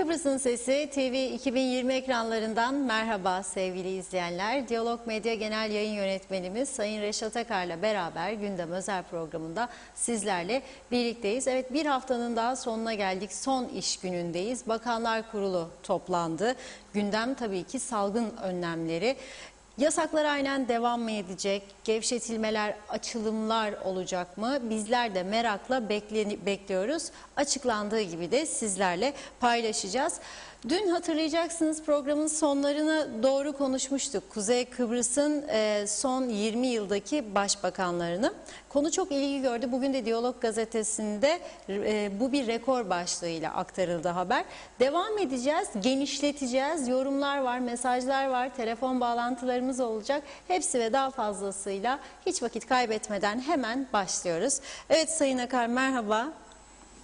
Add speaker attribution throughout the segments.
Speaker 1: Kıbrıs'ın Sesi TV 2020 ekranlarından merhaba sevgili izleyenler. Diyalog Medya Genel Yayın Yönetmenimiz Sayın Reşat Akar'la beraber Gündem Özel programında sizlerle birlikteyiz. Evet, bir haftanın daha sonuna geldik. Son iş günündeyiz. Bakanlar Kurulu toplandı. Gündem tabii ki salgın önlemleri. Yasaklar aynen devam mı edecek? Gevşetilmeler, açılımlar olacak mı? Bizler de merakla bekliyoruz. Açıklandığı gibi de sizlerle paylaşacağız. Dün hatırlayacaksınız programın sonlarına doğru konuşmuştuk. Kuzey Kıbrıs'ın son 20 yıldaki başbakanlarını. Konu çok ilgi gördü. Bugün de Diyalog gazetesinde bu bir rekor başlığıyla aktarıldı haber. Devam edeceğiz, genişleteceğiz. Yorumlar var, mesajlar var, telefon bağlantılarımız olacak. Hepsi ve daha fazlasıyla hiç vakit kaybetmeden hemen başlıyoruz. Evet Sayın Akar, merhaba.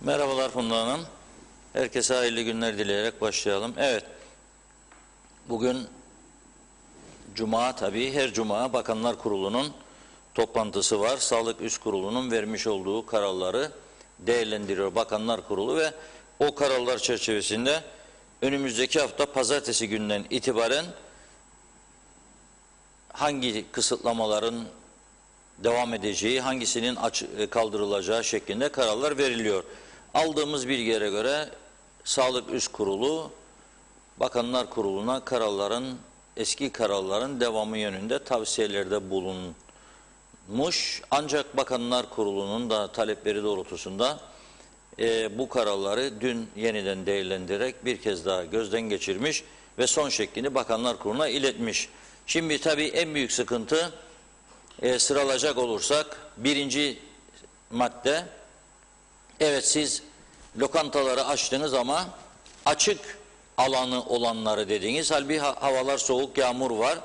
Speaker 2: Merhabalar Funda Hanım. Herkese hayırlı günler dileyerek başlayalım. Evet, bugün Cuma, tabii her Cuma Bakanlar Kurulu'nun toplantısı var. Sağlık Üst Kurulu'nun vermiş olduğu kararları değerlendiriyor Bakanlar Kurulu ve o kararlar çerçevesinde önümüzdeki hafta pazartesi günden itibaren hangi kısıtlamaların devam edeceği, hangisinin kaldırılacağı şeklinde kararlar veriliyor. Aldığımız bilgilere göre Sağlık Üst Kurulu Bakanlar Kurulu'na eski kararların devamı yönünde tavsiyelerde bulunmuş. Ancak Bakanlar Kurulu'nun da talepleri doğrultusunda bu kararları dün yeniden değerlendirerek bir kez daha gözden geçirmiş ve son şeklini Bakanlar Kurulu'na iletmiş. Şimdi tabii en büyük sıkıntı sıralayacak olursak birinci madde, evet siz lokantaları açtınız ama açık alanı olanları dediniz. Halbuki havalar soğuk, yağmur var.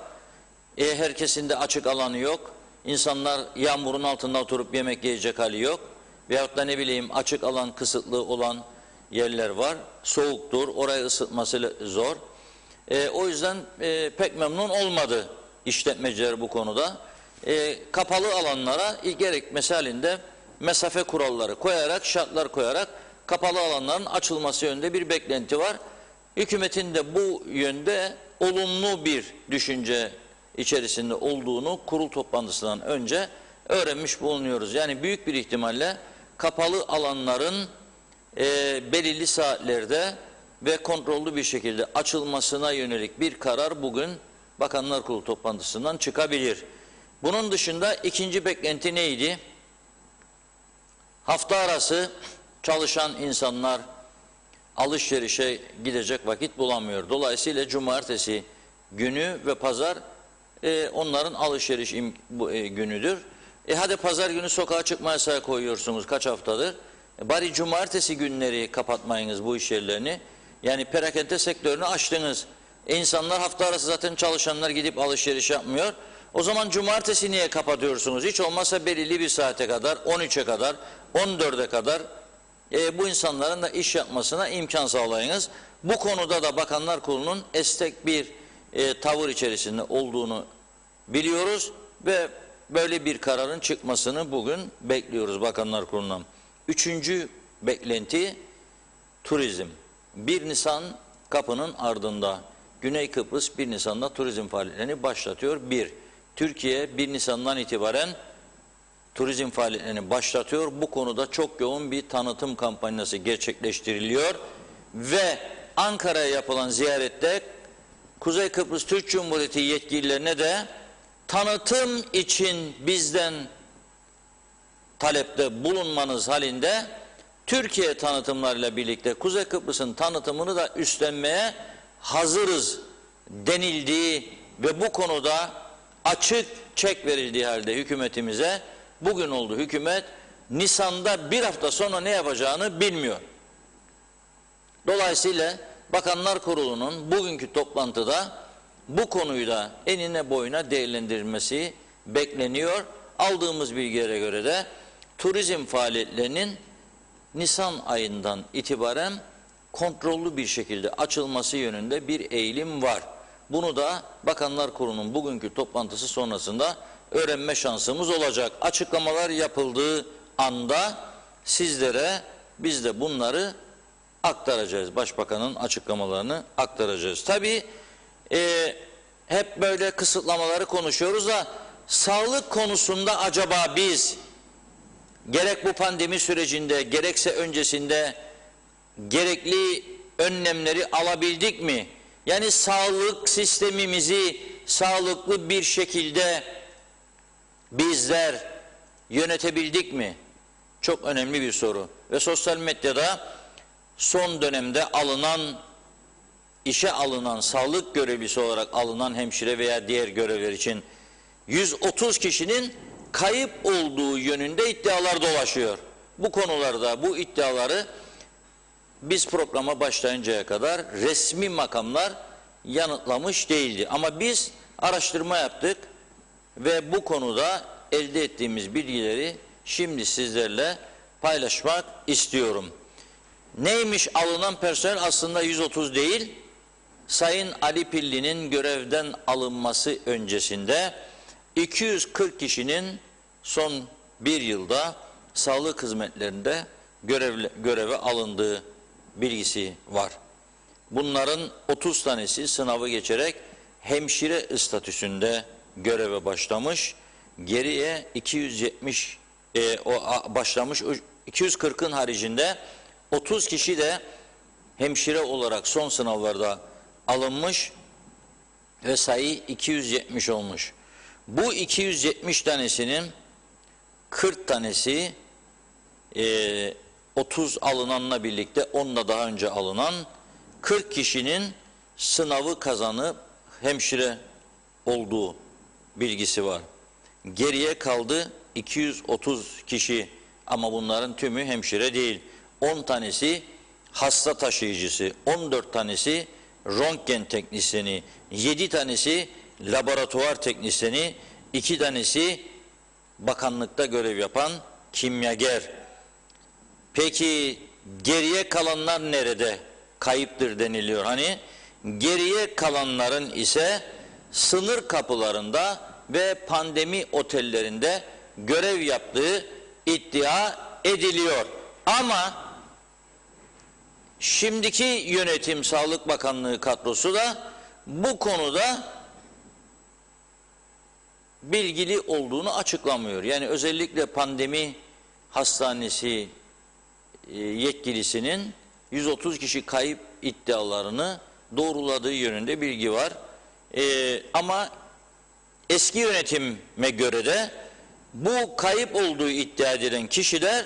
Speaker 2: Herkesin de açık alanı yok. İnsanlar yağmurun altında oturup yemek yiyecek hali yok. Veyahut da ne bileyim açık alan kısıtlı olan yerler var. Soğuktur, orayı ısıtması zor. O yüzden pek memnun olmadı işletmeciler bu konuda. Kapalı alanlara gerekmesi halinde mesafe kuralları koyarak, şartlar koyarak kapalı alanların açılması yönünde bir beklenti var. Hükümetin de bu yönde olumlu bir düşünce içerisinde olduğunu kurul toplantısından önce öğrenmiş bulunuyoruz. Yani büyük bir ihtimalle kapalı alanların belirli saatlerde ve kontrollü bir şekilde açılmasına yönelik bir karar bugün Bakanlar Kurulu toplantısından çıkabilir. Bunun dışında ikinci beklenti neydi? Hafta arası çalışan insanlar alışverişe gidecek vakit bulamıyor. Dolayısıyla cumartesi günü ve pazar onların alışveriş günüdür. Hadi pazar günü sokağa çıkma yasağı koyuyorsunuz kaç haftadır. Bari cumartesi günleri kapatmayınız bu iş yerlerini. Yani perakende sektörünü açtınız. İnsanlar hafta arası zaten çalışanlar gidip alışveriş yapmıyor. O zaman cumartesi niye kapatıyorsunuz? Hiç olmazsa belirli bir saate kadar, 13'e kadar, 14'e kadar bu insanların da iş yapmasına imkan sağlayınız. Bu konuda da Bakanlar Kurulu'nun esnek bir tavır içerisinde olduğunu biliyoruz ve böyle bir kararın çıkmasını bugün bekliyoruz Bakanlar Kurulu'ndan. Üçüncü beklenti turizm. 1 Nisan kapının ardında Güney Kıbrıs 1 Nisan'da turizm faaliyetlerini başlatıyor. Türkiye 1 Nisan'dan itibaren turizm faaliyetlerini başlatıyor. Bu konuda çok yoğun bir tanıtım kampanyası gerçekleştiriliyor ve Ankara'ya yapılan ziyarette Kuzey Kıbrıs Türk Cumhuriyeti yetkililerine de tanıtım için bizden talepte bulunmanız halinde Türkiye tanıtımlarıyla birlikte Kuzey Kıbrıs'ın tanıtımını da üstlenmeye hazırız denildiği ve bu konuda açık çek verildiği halde hükümetimize bugün oldu. Hükümet Nisan'da bir hafta sonra ne yapacağını bilmiyor. Dolayısıyla Bakanlar Kurulu'nun bugünkü toplantıda bu konuyu da enine boyuna değerlendirilmesi bekleniyor. Aldığımız bilgilere göre de turizm faaliyetlerinin Nisan ayından itibaren kontrollü bir şekilde açılması yönünde bir eğilim var. Bunu da Bakanlar Kurulu'nun bugünkü toplantısı sonrasında öğrenme şansımız olacak. Açıklamalar yapıldığı anda sizlere biz de bunları aktaracağız. Başbakanın açıklamalarını aktaracağız. Tabii hep böyle kısıtlamaları konuşuyoruz da sağlık konusunda acaba biz gerek bu pandemi sürecinde gerekse öncesinde gerekli önlemleri alabildik mi? Yani sağlık sistemimizi sağlıklı bir şekilde bizler yönetebildik mi? Çok önemli bir soru. Ve sosyal medyada son dönemde işe alınan sağlık görevlisi olarak alınan hemşire veya diğer görevler için 130 kişinin kayıp olduğu yönünde iddialar dolaşıyor. Bu konularda bu iddiaları biz programa başlayıncaya kadar resmi makamlar yanıtlamış değildi. Ama biz araştırma yaptık ve bu konuda elde ettiğimiz bilgileri şimdi sizlerle paylaşmak istiyorum. Neymiş alınan personel? Aslında 130 değil. Sayın Ali Pilli'nin görevden alınması öncesinde 240 kişinin son bir yılda sağlık hizmetlerinde göreve alındığı bilgisi var. Bunların 30 tanesi sınavı geçerek hemşire statüsünde göreve başlamış. Geriye 240'ın haricinde 30 kişi de hemşire olarak son sınavlarda alınmış ve sayı 270 olmuş. Bu 270 tanesinin 40 tanesi 30 alınanla birlikte 10'la daha önce alınan 40 kişinin sınavı kazanıp hemşire olduğu bilgisi var. Geriye kaldı 230 kişi ama bunların tümü hemşire değil. 10 tanesi hasta taşıyıcısı, 14 tanesi röntgen teknisyeni, 7 tanesi laboratuvar teknisyeni, 2 tanesi bakanlıkta görev yapan kimyager. Peki geriye kalanlar nerede? Kayıptır deniliyor. Hani geriye kalanların ise sınır kapılarında ve pandemi otellerinde görev yaptığı iddia ediliyor. Ama şimdiki yönetim Sağlık Bakanlığı kadrosu da bu konuda bilgili olduğunu açıklamıyor. Yani özellikle pandemi hastanesi yetkilisinin 130 kişi kayıp iddialarını doğruladığı yönünde bilgi var. Ama eski yönetime göre de bu kayıp olduğu iddia edilen kişiler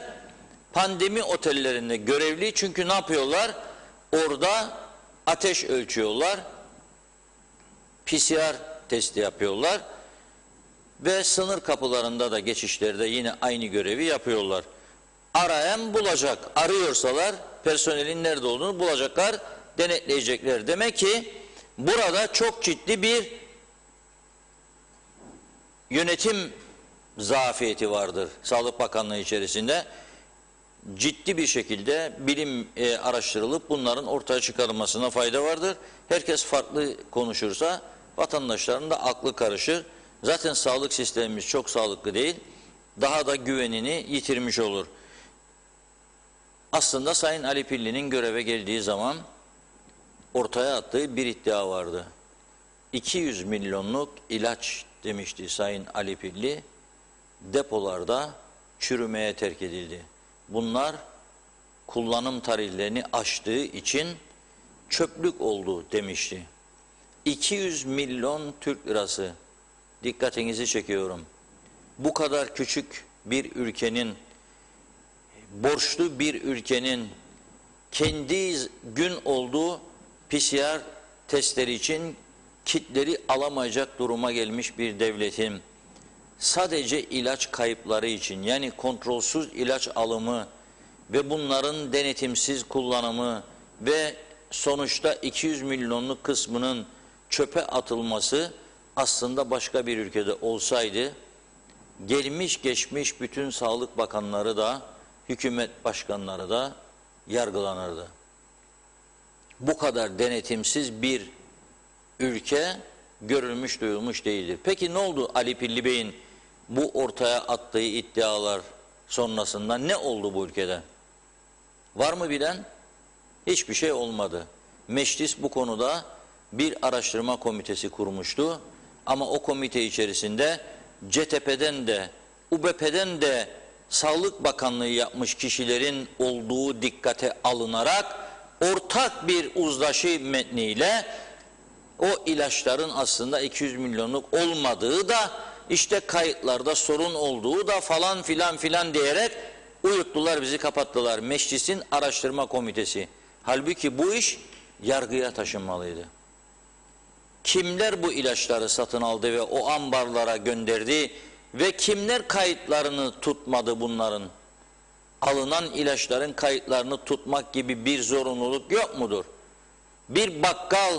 Speaker 2: pandemi otellerinde görevli. Çünkü ne yapıyorlar? Orada ateş ölçüyorlar, PCR testi yapıyorlar ve sınır kapılarında da geçişlerde yine aynı görevi yapıyorlar. Arayan bulacak. Arıyorsalar personelin nerede olduğunu bulacaklar, denetleyecekler. Demek ki burada çok ciddi bir yönetim zafiyeti vardır Sağlık Bakanlığı içerisinde. Ciddi bir şekilde bilim araştırılıp bunların ortaya çıkarılmasına fayda vardır. Herkes farklı konuşursa vatandaşların da aklı karışır. Zaten sağlık sistemimiz çok sağlıklı değil. Daha da güvenini yitirmiş olur. Aslında Sayın Ali Pilli'nin göreve geldiği zaman ortaya attığı bir iddia vardı. 200 milyonluk ilaç demişti Sayın Ali Pilli. Depolarda çürümeye terk edildi. Bunlar kullanım tarihlerini aştığı için çöplük oldu demişti. 200 milyon Türk lirası, dikkatinizi çekiyorum. Bu kadar küçük bir ülkenin, borçlu bir ülkenin kendi gün olduğu PCR testleri için kitleri alamayacak duruma gelmiş bir devletin sadece ilaç kayıpları için, yani kontrolsüz ilaç alımı ve bunların denetimsiz kullanımı ve sonuçta 200 milyonluk kısmının çöpe atılması aslında başka bir ülkede olsaydı gelmiş geçmiş bütün sağlık bakanları da hükümet başkanları da yargılanırdı. Bu kadar denetimsiz bir ülke görülmüş duyulmuş değildir. Peki ne oldu Ali Pilli Bey'in bu ortaya attığı iddialar sonrasında ne oldu bu ülkede? Var mı bilen? hiçbir şey olmadı. Meclis bu konuda bir araştırma komitesi kurmuştu. Ama o komite içerisinde CTP'den de UBP'den de Sağlık Bakanlığı yapmış kişilerin olduğu dikkate alınarak ortak bir uzlaşı metniyle o ilaçların aslında 200 milyonluk olmadığı da işte kayıtlarda sorun olduğu da falan filan filan diyerek uyuttular, bizi kapattılar. Meclisin araştırma komitesi. Halbuki bu iş yargıya taşınmalıydı. Kimler bu ilaçları satın aldı ve o ambarlara gönderdi ve kimler kayıtlarını tutmadı bunların? Alınan ilaçların kayıtlarını tutmak gibi bir zorunluluk yok mudur? Bir bakkal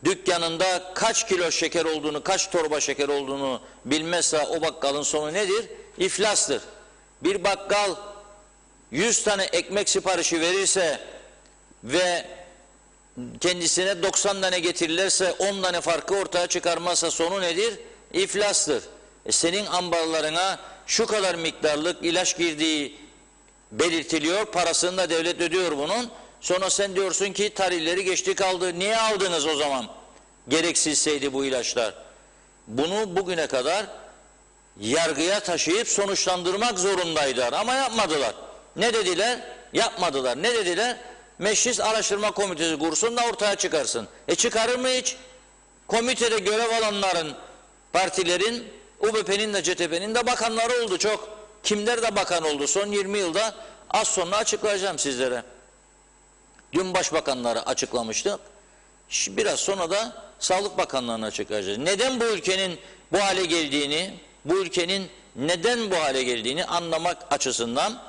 Speaker 2: dükkanında kaç kilo şeker olduğunu, kaç torba şeker olduğunu bilmezse o bakkalın sonu nedir? İflastır. Bir bakkal 100 tane ekmek siparişi verirse ve kendisine 90 tane getirirlerse 10 tane farkı ortaya çıkarmazsa sonu nedir? İflastır. Senin ambarlarına şu kadar miktarlık ilaç girdiği belirtiliyor, parasını da devlet ödüyor bunun. Sonra sen diyorsun ki tarihleri geçti kaldı. Niye aldınız o zaman? Gereksizseydi bu ilaçlar. Bunu bugüne kadar yargıya taşıyıp sonuçlandırmak zorundaydılar ama yapmadılar. Ne dediler? Yapmadılar. Ne dediler? Meclis Araştırma Komitesi kursun da ortaya çıkarsın. Çıkarır mı hiç? Komitede görev alanların, partilerin, UBP'nin de CTP'nin de bakanları oldu çok. Kimler de bakan oldu son 20 yılda, az sonra açıklayacağım sizlere. Dün başbakanları açıklamıştık. Biraz sonra da Sağlık Bakanlığı'nı açıklayacağız. Neden bu ülkenin bu hale geldiğini, bu ülkenin neden bu hale geldiğini anlamak açısından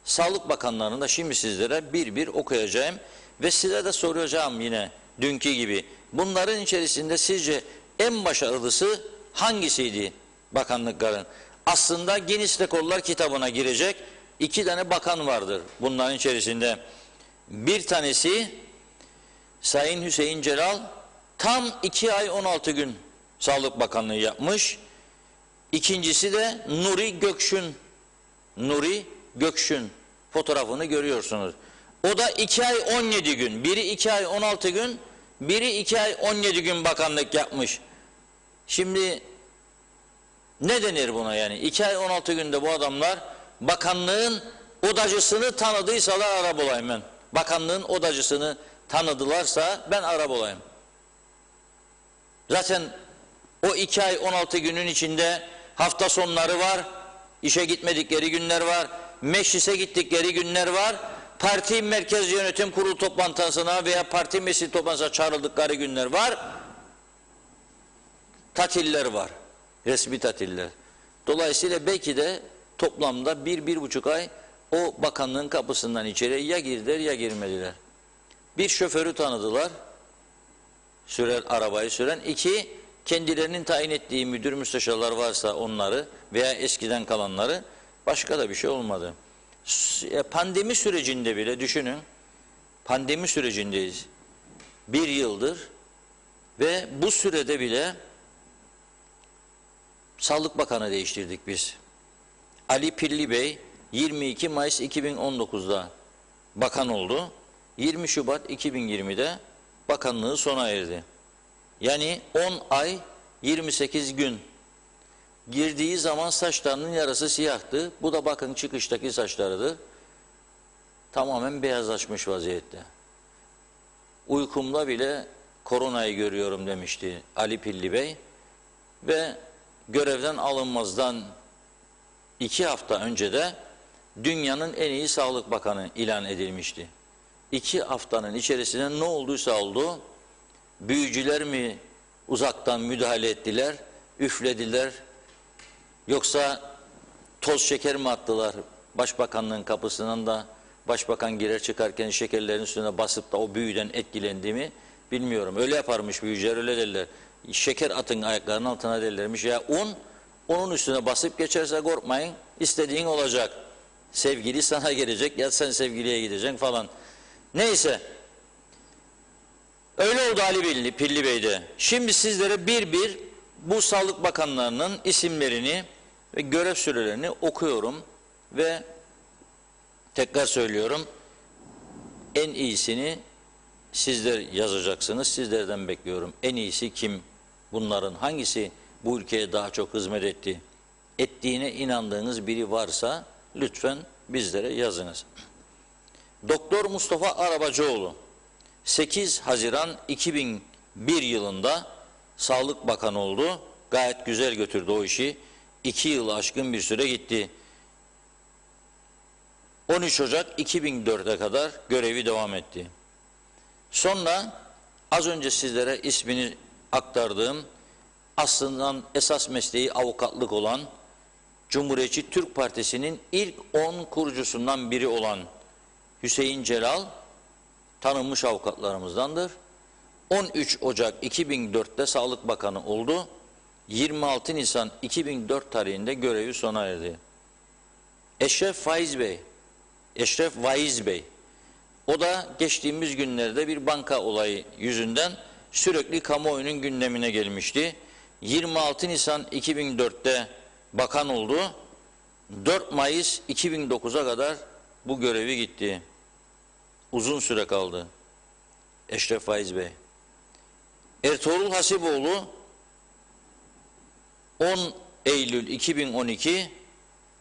Speaker 2: Sağlık Bakanlarını da şimdi sizlere bir bir okuyacağım ve size de soracağım yine dünkü gibi. Bunların içerisinde sizce en başarılısı hangisiydi bakanlıkların? Aslında Guinness Rekorlar kitabına girecek 2 tane bakan vardır bunların içerisinde. Bir tanesi Sayın Hüseyin Celal tam 2 ay 16 gün Sağlık Bakanlığı yapmış. İkincisi de Nuri Gökşün. Nuri Gökşün fotoğrafını görüyorsunuz. O da 2 ay 17 gün. Biri 2 ay 16 gün, biri 2 ay 17 gün bakanlık yapmış. Şimdi ne denir buna yani? 2 ay 16 günde bu adamlar bakanlığın odacısını tanıdıysalar Arap olayım ben. Bakanlığın odacısını tanıdılarsa ben Arap olayım. Zaten o 2 ay 16 günün içinde hafta sonları var, işe gitmedikleri günler var, meclise gittikleri günler var, parti merkez yönetim kurulu toplantısına veya parti meclis toplantısına çağrıldıkları günler var, tatiller var, resmi tatiller. Dolayısıyla belki de toplamda 1-1,5 ay o bakanlığın kapısından içeri ya girdiler ya girmediler. Bir şoförü tanıdılar, arabayı süren. 2, kendilerinin tayin ettiği müdür müsteşarlar varsa onları veya eskiden kalanları, başka da bir şey olmadı. Pandemi sürecinde bile düşünün, pandemi sürecindeyiz. 1 yıldır ve bu sürede bile Sağlık Bakanı değiştirdik biz. Ali Pilli Bey 22 Mayıs 2019'da bakan oldu. 20 Şubat 2020'de bakanlığı sona erdi. Yani 10 ay 28 gün. Girdiği zaman saçlarının yarısı siyahtı. Bu da bakın çıkıştaki saçlarıdır. Tamamen beyazlaşmış vaziyette. Uykumda bile koronayı görüyorum demişti Ali Pilli Bey. Ve görevden alınmazdan 2 hafta önce de dünyanın en iyi Sağlık Bakanı ilan edilmişti. 2 haftanın içerisinde ne olduysa oldu. Büyücüler mi uzaktan müdahale ettiler, üflediler, yoksa toz şeker mi attılar başbakanlığın kapısından da başbakan girer çıkarken şekerlerin üstüne basıp da o büyüden etkilendi mi bilmiyorum. Öyle yaparmış büyücüler, öyle derler. Şeker atın ayaklarının altına derlermiş. Ya onun üstüne basıp geçerse korkmayın, istediğin olacak. Sevgili sana gelecek ya sen sevgiliye gideceksin falan. Neyse. Öyle oldu Ali Pilli Bey'de. Şimdi sizlere bir bir bu Sağlık Bakanlarının isimlerini ve görev sürelerini okuyorum ve tekrar söylüyorum. en iyisini sizler yazacaksınız. Sizlerden bekliyorum. En iyisi kim? Bunların hangisi bu ülkeye daha çok hizmet etti? Ettiğine inandığınız biri varsa lütfen bizlere yazınız. Doktor Mustafa Arabacıoğlu 8 Haziran 2001 yılında Sağlık Bakanı oldu. Gayet güzel götürdü o işi. 2 yılı aşkın bir süre gitti. 13 Ocak 2004'e kadar görevi devam etti. Sonra az önce sizlere ismini aktardığım, aslında esas mesleği avukatlık olan, Cumhuriyetçi Türk Partisi'nin ilk 10 kurucusundan biri olan Hüseyin Celal tanınmış avukatlarımızdandır. 13 Ocak 2004'te Sağlık Bakanı oldu. 26 Nisan 2004 tarihinde görevi sona erdi. Eşref Vaiz Bey, o da geçtiğimiz günlerde bir banka olayı yüzünden sürekli kamuoyunun gündemine gelmişti. 26 Nisan 2004'te bakan oldu. 4 Mayıs 2009'a kadar bu görevi gitti. Uzun süre kaldı Eşref Vaiz Bey. Ertuğrul Hasipoğlu 10 Eylül 2012,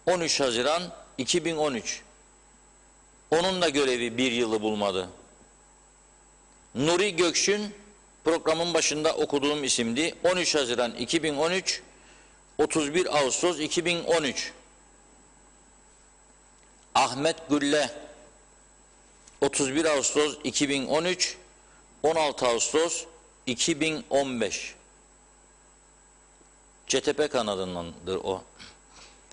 Speaker 2: 13 Haziran 2013. Onun da görevi bir yılı bulmadı. Nuri Gökşün programın başında okuduğum isimdi. 13 Haziran 2013, 31 Ağustos 2013. Ahmet Gülle 31 Ağustos 2013, 16 Ağustos 2015. CTP kanadındandır o.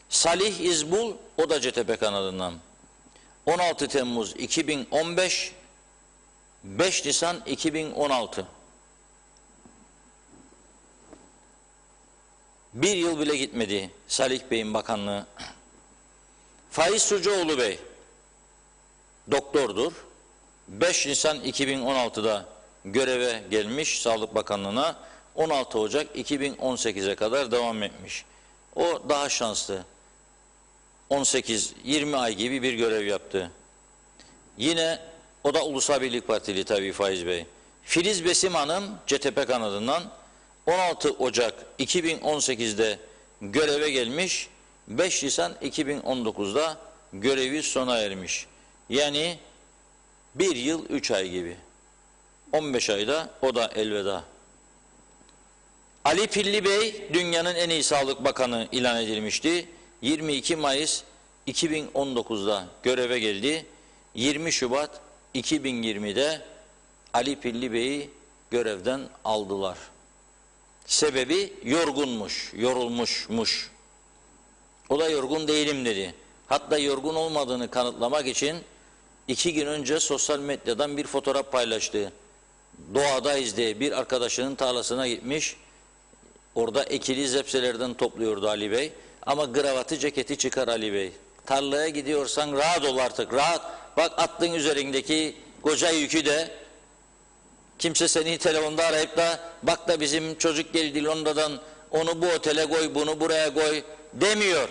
Speaker 2: Salih İzbul, o da CTP kanadından. 16 Temmuz 2015, 5 Nisan 2016. Bir yıl bile gitmedi Salih Bey'in bakanlığı. Faiz Sucuoğlu Bey, doktordur. 5 Nisan 2016'da göreve gelmiş Sağlık Bakanlığı'na. 16 Ocak 2018'e kadar devam etmiş. O daha şanslı. 18-20 ay gibi bir görev yaptı. Yine o da Ulusal Birlik Partili tabii Faiz Bey. Filiz Besim Hanım CTP kanadından 16 Ocak 2018'de göreve gelmiş. 5 Nisan 2019'da görevi sona ermiş. Yani 1 yıl 3 ay gibi. 15 ayda o da elveda. Ali Pilli Bey dünyanın en iyi sağlık bakanı ilan edilmişti. 22 Mayıs 2019'da göreve geldi. 20 Şubat 2020'de Ali Pilli Bey'i görevden aldılar. Sebebi yorgunmuş, yorulmuşmuş. O da yorgun değilim dedi. Hatta yorgun olmadığını kanıtlamak için 2 gün önce sosyal medyadan bir fotoğraf paylaştı. Doğadayız diye bir arkadaşının tarlasına gitmiş. Orada ekili zepselerden topluyordu Ali Bey. Ama kravatı, ceketi çıkar Ali Bey. Tarlaya gidiyorsan rahat ol artık, rahat. Bak attığın üzerindeki koca yükü de, kimse seni telefonda arayıp da bak da bizim çocuk geldi Londra'dan, onu bu otele koy, bunu buraya koy demiyor.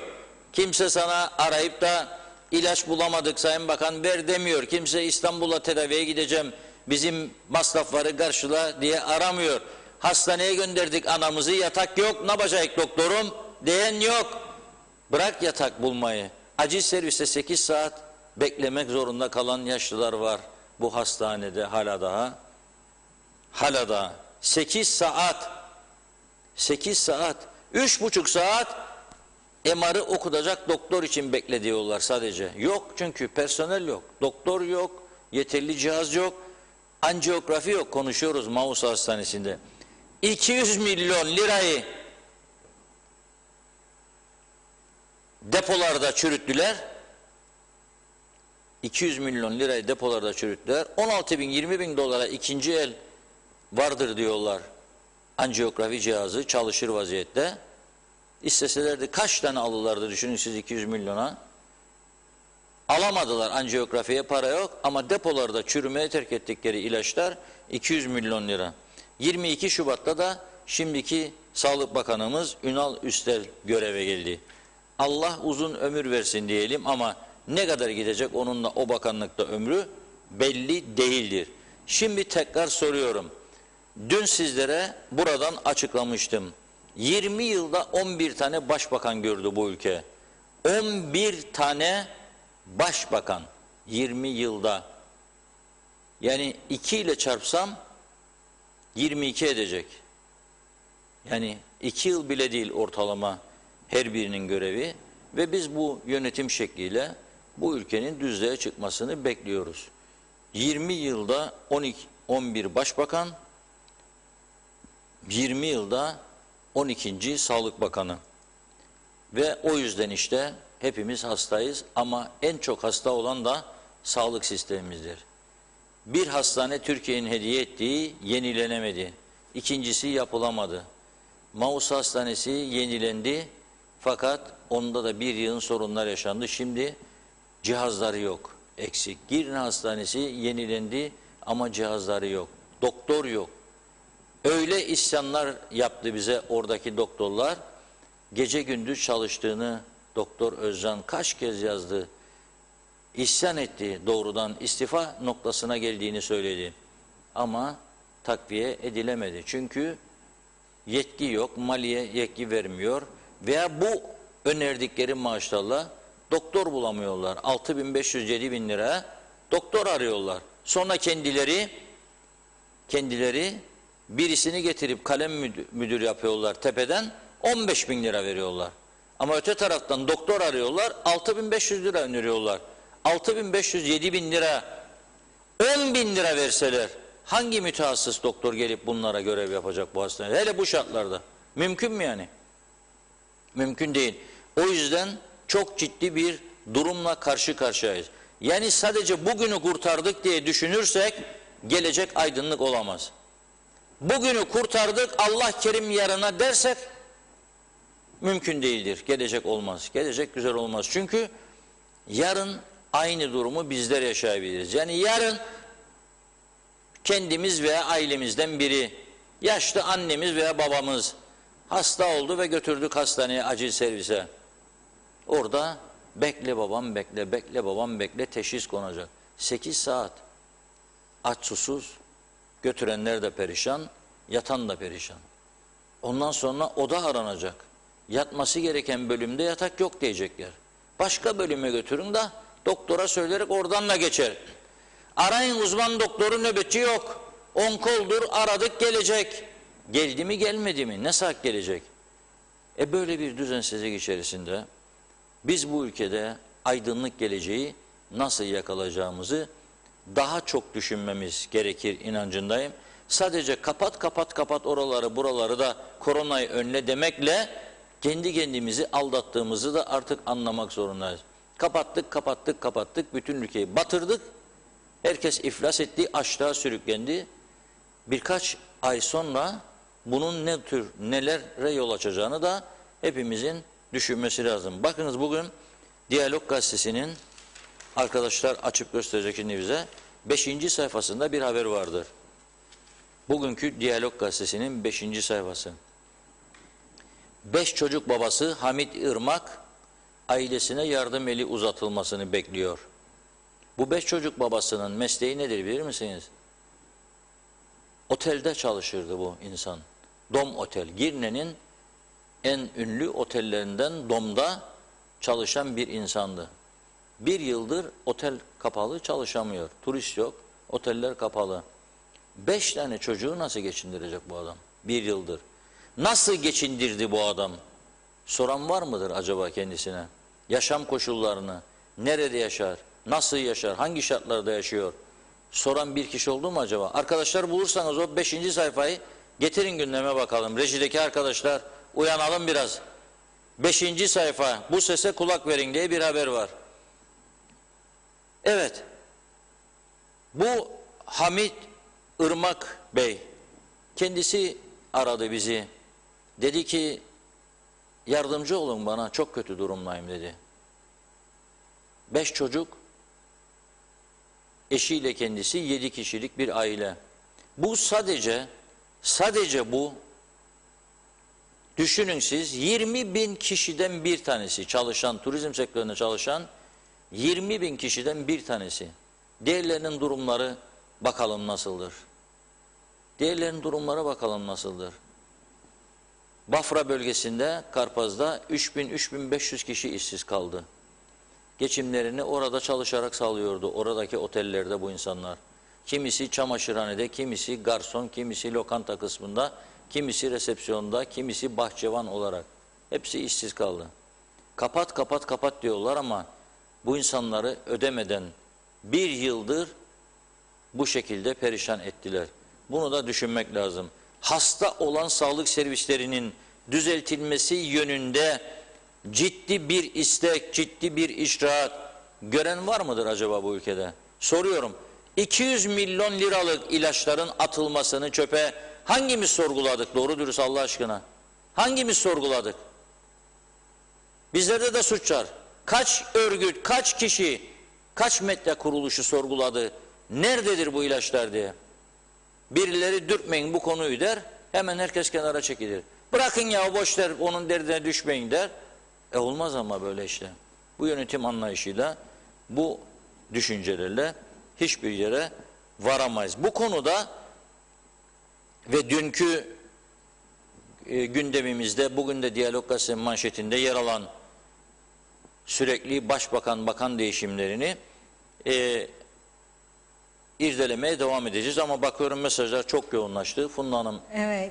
Speaker 2: Kimse sana arayıp da ilaç bulamadık Sayın Bakan ver demiyor. Kimse İstanbul'a tedaviye gideceğim, bizim masrafları karşıla diye aramıyor. Hastaneye gönderdik anamızı, yatak yok, ne yapacak doktorum diyen yok. Bırak yatak bulmayı. Acil serviste 8 saat beklemek zorunda kalan yaşlılar var bu hastanede hala daha. Hala daha 8 saat 3,5 saat MR'ı okutacak doktor için beklediyorlar sadece. Yok çünkü personel yok, doktor yok, yeterli cihaz yok, anjiyografi yok. Konuşuyoruz Mausa Hastanesi'nde. 200 milyon lirayı depolarda çürüttüler. 200 milyon lirayı depolarda çürüttüler. 16 bin 20 bin dolara ikinci el vardır diyorlar. Anjiyografi cihazı çalışır vaziyette. İsteselerdi kaç tane alırlardı düşünün siz 200 milyona. Alamadılar, anjiyografiye para yok ama depolarda çürümeye terk ettikleri ilaçlar 200 milyon lira. 22 Şubat'ta da şimdiki Sağlık Bakanımız Ünal Üstel göreve geldi. Allah uzun ömür versin diyelim ama ne kadar gidecek onunla o bakanlıkta ömrü belli değildir. Şimdi tekrar soruyorum. Dün sizlere buradan açıklamıştım. 20 yılda 11 tane başbakan gördü bu ülke. 11 tane başbakan 20 yılda. Yani 2 ile çarpsam 22 edecek. Yani 2 yıl bile değil ortalama her birinin görevi ve biz bu yönetim şekliyle bu ülkenin düzlüğe çıkmasını bekliyoruz. 20 yılda 11 başbakan, 20 yılda 12. Sağlık Bakanı. Ve o yüzden işte hepimiz hastayız ama en çok hasta olan da sağlık sistemimizdir. Bir hastane Türkiye'nin hediye ettiği yenilenemedi. İkincisi yapılamadı. Maus Hastanesi yenilendi fakat onda da bir yığın sorunlar yaşandı. Şimdi cihazları yok, eksik. Girne Hastanesi yenilendi ama cihazları yok. Doktor yok. Öyle isyanlar yaptı bize oradaki doktorlar. Gece gündüz çalıştığını Doktor Özcan kaç kez yazdı. İsyan etti, doğrudan istifa noktasına geldiğini söyledi. Ama takviye edilemedi. Çünkü yetki yok, maliye yetki vermiyor veya bu önerdikleri maaşlarla doktor bulamıyorlar. 6.500-7.000 lira doktor arıyorlar. Sonra kendileri birisini getirip kalem müdür yapıyorlar tepeden 15.000 lira veriyorlar. Ama öte taraftan doktor arıyorlar 6.500 lira öneriyorlar. 6.500-7.000 lira 10.000 lira verseler hangi mütehassıs doktor gelip bunlara görev yapacak bu hastanede? Hele bu şartlarda. Mümkün mü yani? Mümkün değil. O yüzden çok ciddi bir durumla karşı karşıyayız. Yani sadece bugünü kurtardık diye düşünürsek gelecek aydınlık olamaz. Bugünü kurtardık Allah kerim yarına dersek mümkün değildir. Gelecek olmaz. Gelecek güzel olmaz. Çünkü yarın aynı durumu bizler yaşayabiliriz. Yani yarın kendimiz veya ailemizden biri, yaşlı annemiz veya babamız hasta oldu ve götürdük hastaneye, acil servise. Orada bekle babam bekle, bekle babam bekle, teşhis konacak. 8 saat aç susuz, götürenler de perişan, yatan da perişan. Ondan sonra oda aranacak. Yatması gereken bölümde yatak yok diyecekler. Başka bölüme götürün de doktora söyleyerek oradan da geçer. Arayın uzman doktoru, nöbetçi yok. Onkoldur, aradık gelecek. Geldi mi gelmedi mi? Ne saat gelecek? Böyle bir düzensizlik içerisinde biz bu ülkede aydınlık geleceği nasıl yakalayacağımızı daha çok düşünmemiz gerekir inancındayım. Sadece kapat oraları buraları da koronayı önle demekle kendi kendimizi aldattığımızı da artık anlamak zorundayız. Kapattık bütün ülkeyi batırdık. Herkes iflas etti, açlığa sürüklendi. Birkaç ay sonra bunun ne tür nelere yol açacağını da hepimizin düşünmesi lazım. Bakınız bugün Diyalog Gazetesi'nin, arkadaşlar açıp gösterecek şimdi bize, 5. sayfasında bir haber vardır. Bugünkü Diyalog Gazetesi'nin 5. sayfası. 5 çocuk babası Hamit Irmak ailesine yardım eli uzatılmasını bekliyor. Bu 5 çocuk babasının mesleği nedir bilir misiniz? Otelde çalışırdı bu insan. Dom Otel. Girne'nin en ünlü otellerinden Dom'da çalışan bir insandı. 1 yıldır otel kapalı, çalışamıyor. Turist yok, oteller kapalı. 5 tane çocuğu nasıl geçindirecek bu adam? 1 yıldır. Nasıl geçindirdi bu adam? Soran var mıdır acaba kendisine? Yaşam koşullarını, nerede yaşar, nasıl yaşar, hangi şartlarda yaşıyor? Soran bir kişi oldu mu acaba? Arkadaşlar bulursanız o 5. sayfayı getirin gündeme bakalım. Rejideki arkadaşlar uyanalım biraz. 5. sayfa, bu sese kulak verin diye bir haber var. Evet, bu Hamit Irmak Bey, kendisi aradı bizi. Dedi ki, yardımcı olun bana, çok kötü durumdayım dedi. 5 çocuk, eşiyle kendisi 7 kişilik bir aile. Bu sadece bu, düşünün siz 20.000 kişiden bir tanesi çalışan, turizm sektöründe çalışan 20.000 kişiden bir tanesi. Diğerlerinin durumları bakalım nasıldır? Diğerlerinin durumları bakalım nasıldır? Bafra bölgesinde, Karpaz'da 3000-3500 kişi işsiz kaldı. Geçimlerini orada çalışarak sağlıyordu, oradaki otellerde bu insanlar. Kimisi çamaşırhanede, kimisi garson, kimisi lokanta kısmında, kimisi resepsiyonda, kimisi bahçıvan olarak. Hepsi işsiz kaldı. Kapat, kapat, kapat diyorlar ama bu insanları ödemeden bir yıldır bu şekilde perişan ettiler. Bunu da düşünmek lazım. Hasta olan sağlık servislerinin düzeltilmesi yönünde ciddi bir istek, ciddi bir icraat gören var mıdır acaba bu ülkede? Soruyorum. 200 milyon liralık ilaçların atılmasını çöpe hangimiz sorguladık doğru dürüst Allah aşkına? Hangimiz sorguladık? Bizlerde de suç var. Kaç örgüt, kaç kişi, kaç medya kuruluşu sorguladı? Nerededir bu ilaçlar diye. Birileri dürtmeyin bu konuyu der, hemen herkes kenara çekilir. Bırakın ya boş der, onun derdine düşmeyin der. Olmaz ama böyle işte. Bu yönetim anlayışıyla, bu düşüncelerle hiçbir yere varamayız. Bu konuda ve dünkü gündemimizde, bugün de Diyalog Gazetesi manşetinde yer alan sürekli başbakan, bakan değişimlerini irdelemeye devam edeceğiz. Ama bakıyorum mesajlar çok yoğunlaştı. Funda Hanım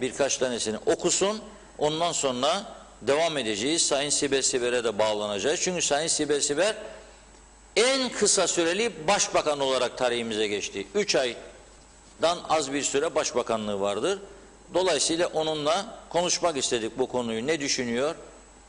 Speaker 2: birkaç tanesini okusun. Ondan sonra devam edeceğiz. Sayın Sibel Siber'e de bağlanacağız. Çünkü Sayın Sibel Siber en kısa süreli başbakan olarak tarihimize geçti. 3 aydan az bir süre başbakanlığı vardır. Dolayısıyla onunla konuşmak istedik bu konuyu. Ne düşünüyor?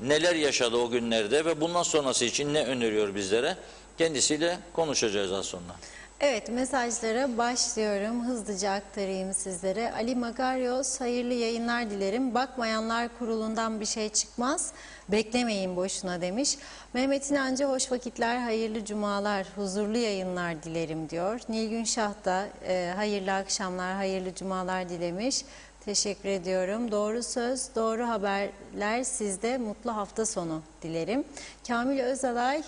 Speaker 2: Neler yaşadı o günlerde ve bundan sonrası için ne öneriyor bizlere? Kendisiyle konuşacağız az sonra.
Speaker 1: Evet, mesajlara başlıyorum. Hızlıca aktarayım sizlere. Ali Magaryos, hayırlı yayınlar dilerim. Bakmayanlar kurulundan bir şey çıkmaz. Beklemeyin boşuna demiş. Mehmet İnancı, hoş vakitler, hayırlı cumalar, huzurlu yayınlar dilerim diyor. Nilgün Şah da hayırlı akşamlar, hayırlı cumalar dilemiş. Teşekkür ediyorum. Doğru söz, doğru haberler sizde. Mutlu hafta sonu dilerim. Kamil Özalay,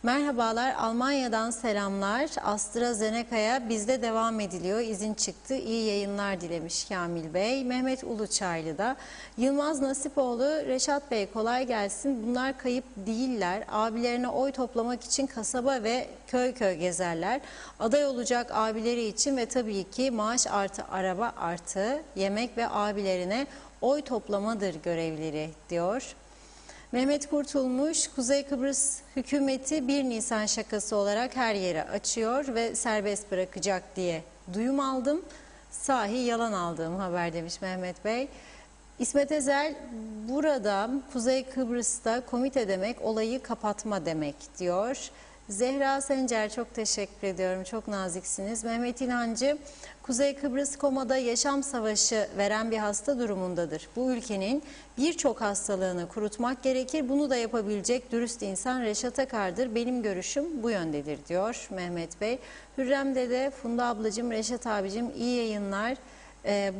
Speaker 1: merhabalar, Almanya'dan selamlar. AstraZeneca'ya bizde devam ediliyor. İzin çıktı. İyi yayınlar dilemiş Kamil Bey. Mehmet Uluçaylı da. Yılmaz Nasipoğlu, Reşat Bey kolay gelsin. Bunlar kayıp değiller. Abilerine oy toplamak için kasaba ve köy köy gezerler. Aday olacak abileri için ve tabii ki maaş artı araba artı yemek ve abilerine oy toplamadır görevleri diyor. Mehmet Kurtulmuş, Kuzey Kıbrıs hükümeti 1 Nisan şakası olarak her yere açıyor ve serbest bırakacak diye duyum aldım. Sahi yalan aldığım haber demiş Mehmet Bey. İsmet Ezel, burada Kuzey Kıbrıs'ta komite demek olayı kapatma demek diyor. Zehra Sencer, çok teşekkür ediyorum. Çok naziksiniz. Mehmet İnancı, Kuzey Kıbrıs komada yaşam savaşı veren bir hasta durumundadır. Bu ülkenin birçok hastalığını kurutmak gerekir. Bunu da yapabilecek dürüst insan Reşat Akar'dır. Benim görüşüm bu yöndedir diyor Mehmet Bey. Hürrem Dede, Funda ablacığım, Reşat abicim iyi yayınlar.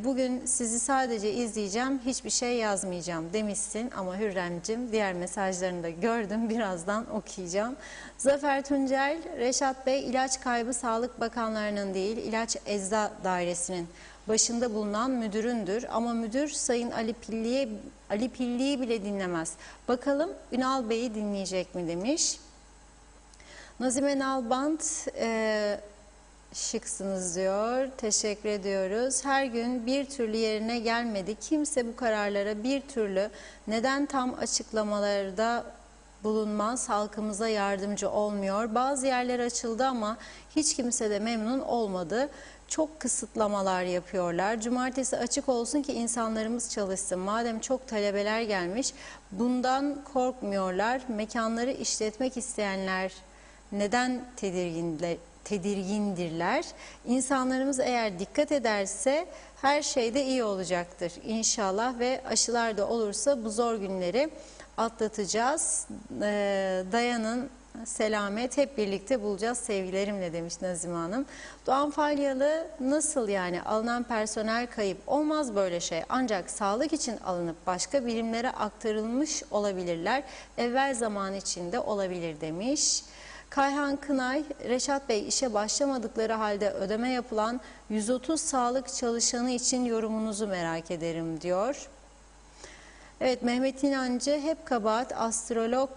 Speaker 1: Bugün sizi sadece izleyeceğim, hiçbir şey yazmayacağım demişsin ama Hürrem'cim diğer mesajlarını da gördüm, birazdan okuyacağım. Zafer Tuncel, Reşat Bey, ilaç kaybı Sağlık Bakanlarının değil, İlaç Ecza Dairesi'nin başında bulunan müdüründür. Ama müdür Sayın Ali Pilli'yi bile dinlemez. Bakalım Ünal Bey'i dinleyecek mi demiş. Nazime Nalbant, şıksınız diyor. Teşekkür ediyoruz. Her gün bir türlü yerine gelmedi. Kimse bu kararlara bir türlü neden tam açıklamalarda bulunmaz, halkımıza yardımcı olmuyor. Bazı yerler açıldı ama hiç kimse de memnun olmadı. Çok kısıtlamalar yapıyorlar. Cumartesi açık olsun ki insanlarımız çalışsın. Madem çok talebeler gelmiş, bundan korkmuyorlar. Mekanları işletmek isteyenler neden tedirgindirler? İnsanlarımız eğer dikkat ederse her şeyde iyi olacaktır inşallah ve aşılar da olursa bu zor günleri atlatacağız. Dayanın, selamet, hep birlikte bulacağız sevgilerimle demiş Nazime Hanım. Doğan Falyalı, nasıl yani alınan personel kayıp, olmaz böyle şey, ancak sağlık için alınıp başka birimlere aktarılmış olabilirler, evvel zaman içinde olabilir demiş. Kayhan Kınay, Reşat Bey işe başlamadıkları halde ödeme yapılan 130 sağlık çalışanı için yorumunuzu merak ederim diyor. Evet, Mehmet İnancı hep kabahat astrolog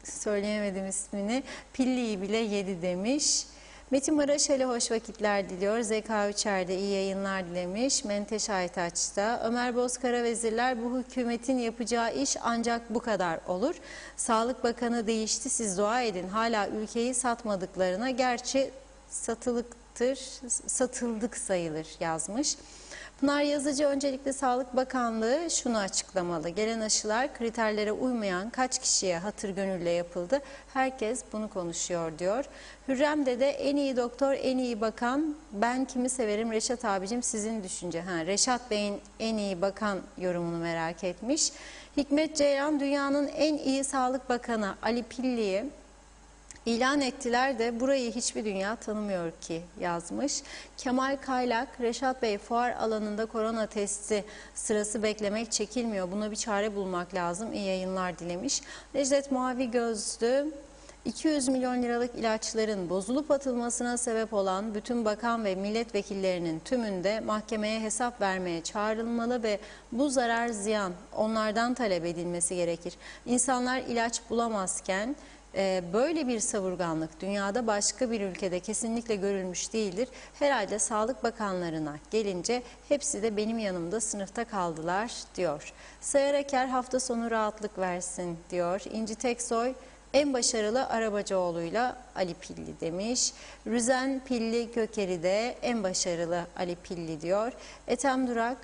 Speaker 1: söyleyemedim ismini, pilliyi bile yedi demiş. Metin Maraşeli hoş vakitler diliyor. Zeka Üçer'de iyi yayınlar dilemiş. Menteş Aytaç'ta. Ömer Bozkara vezirler bu hükümetin yapacağı iş ancak bu kadar olur. Sağlık Bakanı değişti, siz dua edin. Hala ülkeyi satmadıklarına, gerçi satıldık sayılır yazmış. Pınar Yazıcı öncelikle Sağlık Bakanlığı şunu açıklamalı. Gelen aşılar kriterlere uymayan kaç kişiye hatır gönülle yapıldı? Herkes bunu konuşuyor diyor. Hürrem Dede en iyi doktor, en iyi bakan. Ben kimi severim Reşat abicim, sizin düşünce. Reşat Bey'in en iyi bakan yorumunu merak etmiş. Hikmet Ceylan dünyanın en iyi Sağlık Bakanı Ali Pilli'yi İlan ettiler de burayı hiçbir dünya tanımıyor ki yazmış. Kemal Kaylak, Reşat Bey fuar alanında korona testi sırası beklemek çekilmiyor. Buna bir çare bulmak lazım. İyi yayınlar dilemiş. Necdet Mavi Gözlü, 200 milyon liralık ilaçların bozulup atılmasına sebep olan bütün bakan ve milletvekillerinin tümünde mahkemeye hesap vermeye çağrılmalı ve bu zarar ziyan onlardan talep edilmesi gerekir. İnsanlar ilaç bulamazken böyle bir savurganlık dünyada başka bir ülkede kesinlikle görülmüş değildir. Herhalde Sağlık Bakanlarına gelince hepsi de benim yanımda sınıfta kaldılar diyor. Sayar Eker hafta sonu rahatlık versin diyor. İnci Teksoy en başarılı Arabacıoğlu'yla Ali Pilli demiş. Rüzen Pilli Kökeri de en başarılı Ali Pilli diyor. Ethem Durak,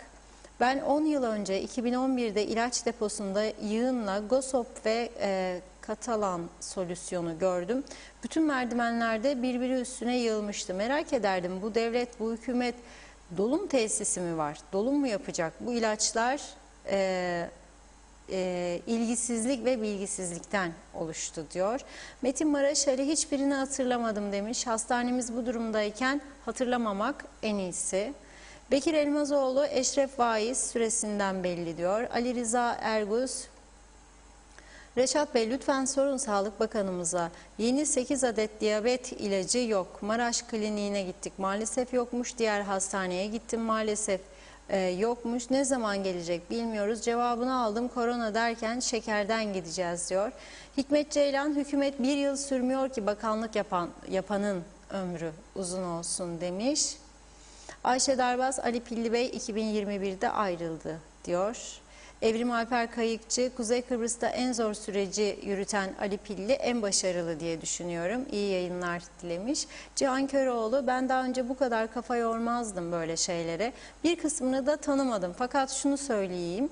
Speaker 1: ben 10 yıl önce 2011'de ilaç deposunda yığınla Gosop ve Katalan solüsyonu gördüm. Bütün merdivenlerde birbiri üstüne yığılmıştı. Merak ederdim, bu devlet, bu hükümet dolum tesisi mi var? Dolum mu yapacak? Bu ilaçlar ilgisizlik ve bilgisizlikten oluştu diyor. Metin Maraşeli hiçbirini hatırlamadım demiş. Hastanemiz bu durumdayken hatırlamamak en iyisi. Bekir Elmazoğlu Eşref Vaiz süresinden belli diyor. Ali Rıza Ergüz, Reşat Bey lütfen sorun Sağlık Bakanımıza. Yeni 8 adet diyabet ilacı yok. Maraş Kliniğine gittik, maalesef yokmuş. Diğer hastaneye gittim, maalesef yokmuş. Ne zaman gelecek bilmiyoruz. Cevabını aldım, korona derken şekerden gideceğiz diyor. Hikmet Ceylan, hükümet bir yıl sürmüyor ki bakanlık yapanın ömrü uzun olsun demiş. Ayşe Darbaz, Ali Pilli Bey 2021'de ayrıldı diyor. Evrim Alper Kayıkçı, Kuzey Kıbrıs'ta en zor süreci yürüten Ali Pilli en başarılı diye düşünüyorum. İyi yayınlar dilemiş. Cihan Köroğlu, ben daha önce bu kadar kafa yormazdım böyle şeylere. Bir kısmını da tanımadım, fakat şunu söyleyeyim.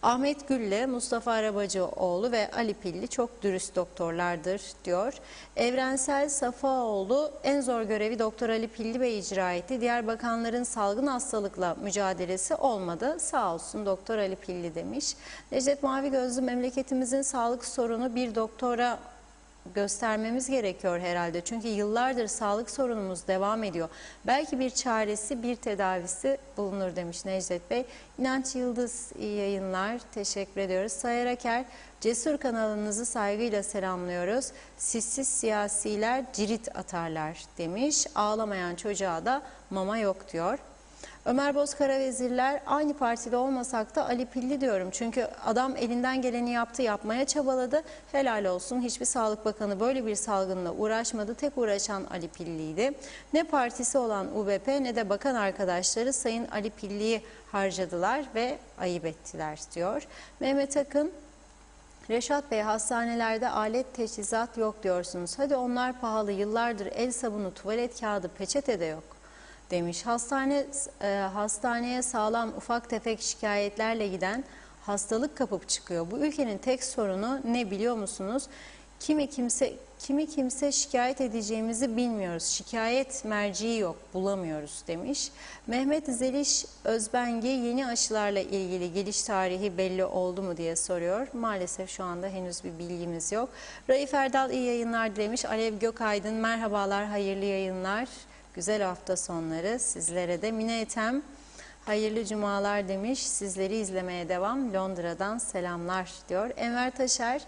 Speaker 1: Ahmet Gülle, Mustafa Arabacıoğlu ve Ali Pilli çok dürüst doktorlardır diyor. Evrensel Safaoğlu, en zor görevi Doktor Ali Pilli Bey icra etti. Diğer bakanların salgın hastalıkla mücadelesi olmadı. Sağ olsun Doktor Ali Pilli demiş. Necdet Mavi Gözlü, memleketimizin sağlık sorunu bir doktora göstermemiz gerekiyor herhalde. Çünkü yıllardır sağlık sorunumuz devam ediyor. Belki bir çaresi, bir tedavisi bulunur demiş Necdet Bey. İnanç Yıldız, iyi yayınlar. Teşekkür ediyoruz. Sayar Aker, Cesur kanalınızı saygıyla selamlıyoruz. Sizsiz siyasiler cirit atarlar demiş. Ağlamayan çocuğa da mama yok diyor. Ömer Bozkara vezirler, aynı partide olmasak da Ali Pilli diyorum. Çünkü adam elinden geleni yaptı, yapmaya çabaladı. Helal olsun, hiçbir Sağlık Bakanı böyle bir salgınla uğraşmadı. Tek uğraşan Ali Pilli'ydi. Ne partisi olan UBP ne de bakan arkadaşları Sayın Ali Pilli'yi harcadılar ve ayıp ettiler diyor. Mehmet Akın, Reşat Bey hastanelerde alet teçhizat yok diyorsunuz. Hadi onlar pahalı, yıllardır el sabunu, tuvalet kağıdı, peçete de yok demiş. Hastaneye sağlam ufak tefek şikayetlerle giden hastalık kapıp çıkıyor. Bu ülkenin tek sorunu ne biliyor musunuz? Kimi kimse şikayet edeceğimizi bilmiyoruz. Şikayet merciği yok, bulamıyoruz demiş. Mehmet Zeliş Özbengi, yeni aşılarla ilgili geliş tarihi belli oldu mu diye soruyor. Maalesef şu anda henüz bir bilgimiz yok. Raif Erdal, iyi yayınlar demiş. Alev Gökaydın, merhabalar, hayırlı yayınlar. Güzel hafta sonları sizlere de. Mine Ethem, hayırlı cumalar demiş. Sizleri izlemeye devam. Londra'dan selamlar diyor. Enver Taşer,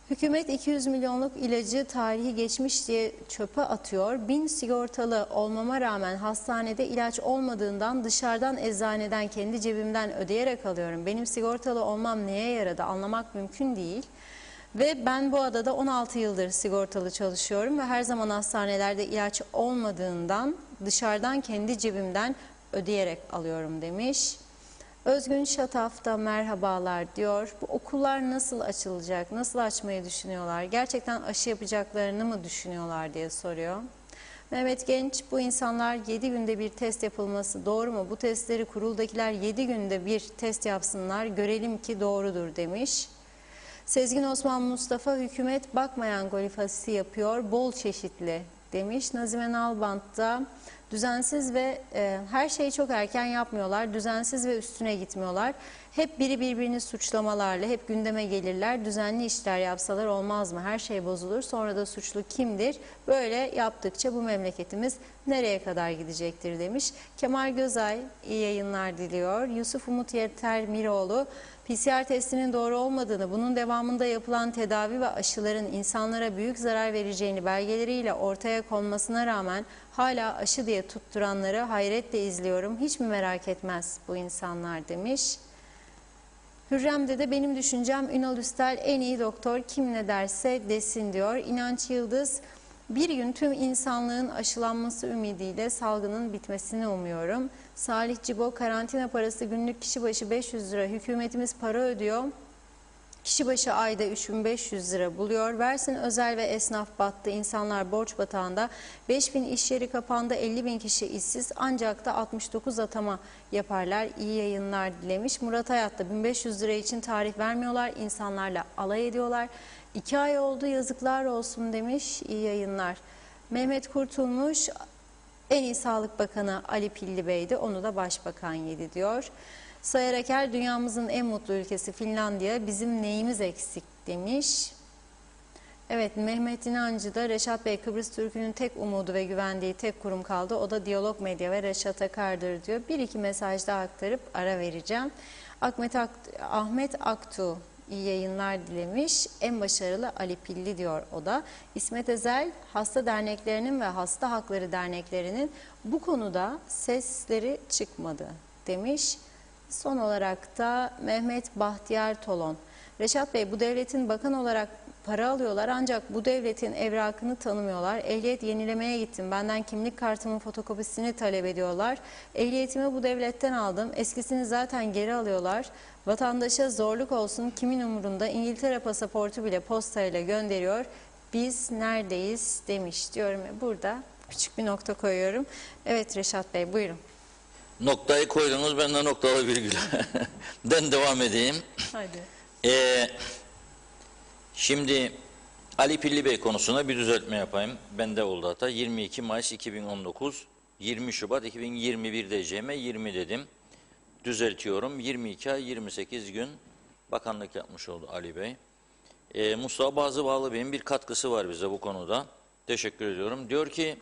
Speaker 1: Hükümet 200 milyonluk ilacı tarihi geçmiş diye çöpe atıyor. 1000 sigortalı olmama rağmen hastanede ilaç olmadığından dışarıdan eczaneden kendi cebimden ödeyerek alıyorum. Benim sigortalı olmam neye yaradı anlamak mümkün değil. Ve ben bu adada 16 yıldır sigortalı çalışıyorum ve her zaman hastanelerde ilaç olmadığından dışarıdan kendi cebimden ödeyerek alıyorum demiş. Özgün Şataf da merhabalar diyor. Bu okullar nasıl açılacak? Nasıl açmayı düşünüyorlar? Gerçekten aşı yapacaklarını mı düşünüyorlar diye soruyor. Mehmet Genç, bu insanlar 7 günde bir test yapılması doğru mu? Bu testleri kuruldakiler 7 günde bir test yapsınlar, görelim ki doğrudur demiş. Sezgin Osman Mustafa, hükümet bakmayan glifosati yapıyor, bol çeşitli demiş. Nazime Nalbant da düzensiz ve her şeyi çok erken yapmıyorlar. Düzensiz ve üstüne gitmiyorlar. Hep biri birbirini suçlamalarla hep gündeme gelirler. Düzenli işler yapsalar olmaz mı? Her şey bozulur. Sonra da suçlu kimdir? Böyle yaptıkça bu memleketimiz nereye kadar gidecektir demiş. Kemal Gözay iyi yayınlar diliyor. Yusuf Umut Yeter Miroğlu, PCR testinin doğru olmadığını, bunun devamında yapılan tedavi ve aşıların insanlara büyük zarar vereceğini belgeleriyle ortaya konmasına rağmen hala aşı diye tutturanları hayretle izliyorum. Hiç mi merak etmez bu insanlar demiş. Hürrem'de de benim düşüncem Ünal Üstel en iyi doktor kim ne derse desin diyor. İnanç Yıldız, bir gün tüm insanlığın aşılanması ümidiyle salgının bitmesini umuyorum. Salih Cibo, karantina parası günlük kişi başı 500 lira, hükümetimiz para ödüyor. Kişi başı ayda 3500 lira buluyor. Versin özel ve esnaf battı. İnsanlar borç batağında. 5000 iş yeri kapandı. 50.000 kişi işsiz. Ancak da 69 atama yaparlar. İyi yayınlar dilemiş. Murat Hayat da 1500 lira için tarih vermiyorlar. İnsanlarla alay ediyorlar. 2 ay oldu, yazıklar olsun demiş. İyi yayınlar. Mehmet Kurtulmuş, en iyi Sağlık Bakanı Ali Pilli Bey'di. Onu da Başbakan yedi diyor. Sayar Aker, dünyamızın en mutlu ülkesi Finlandiya, bizim neyimiz eksik demiş. Evet, Mehmet İnancı da Reşat Bey, Kıbrıs Türk'ünün tek umudu ve güvendiği tek kurum kaldı. O da Diyalog Medya ve Reşat Akar'dır diyor. Bir iki mesaj daha aktarıp ara vereceğim. Ahmet Aktu iyi yayınlar dilemiş. En başarılı Ali Pilli diyor o da. İsmet Ezel, hasta derneklerinin ve hasta hakları derneklerinin bu konuda sesleri çıkmadı demiş. Son olarak da Mehmet Bahtiyar Tolon. Reşat Bey, bu devletin bakan olarak para alıyorlar ancak bu devletin evrakını tanımıyorlar. Ehliyet yenilemeye gittim. Benden kimlik kartımın fotokopisini talep ediyorlar. Ehliyetimi bu devletten aldım. Eskisini zaten geri alıyorlar. Vatandaşa zorluk olsun, kimin umurunda? İngiltere pasaportu bile postayla gönderiyor. Biz neredeyiz demiş diyorum. Burada küçük bir nokta koyuyorum. Evet Reşat Bey, buyurun.
Speaker 2: Noktayı koydunuz, ben de noktalı virgül. Ben devam edeyim.
Speaker 1: Hadi.
Speaker 2: Şimdi Ali Pilli Bey konusuna bir düzeltme yapayım. Bende oldu hata. 22 Mayıs 2019, 20 Şubat 2021 diyeceğime 20 dedim. Düzeltiyorum. 22 ay 28 gün bakanlık yapmış oldu Ali Bey. Mustafa Bazıbağlı Bey'in bir katkısı var bize bu konuda. Teşekkür ediyorum. Diyor ki,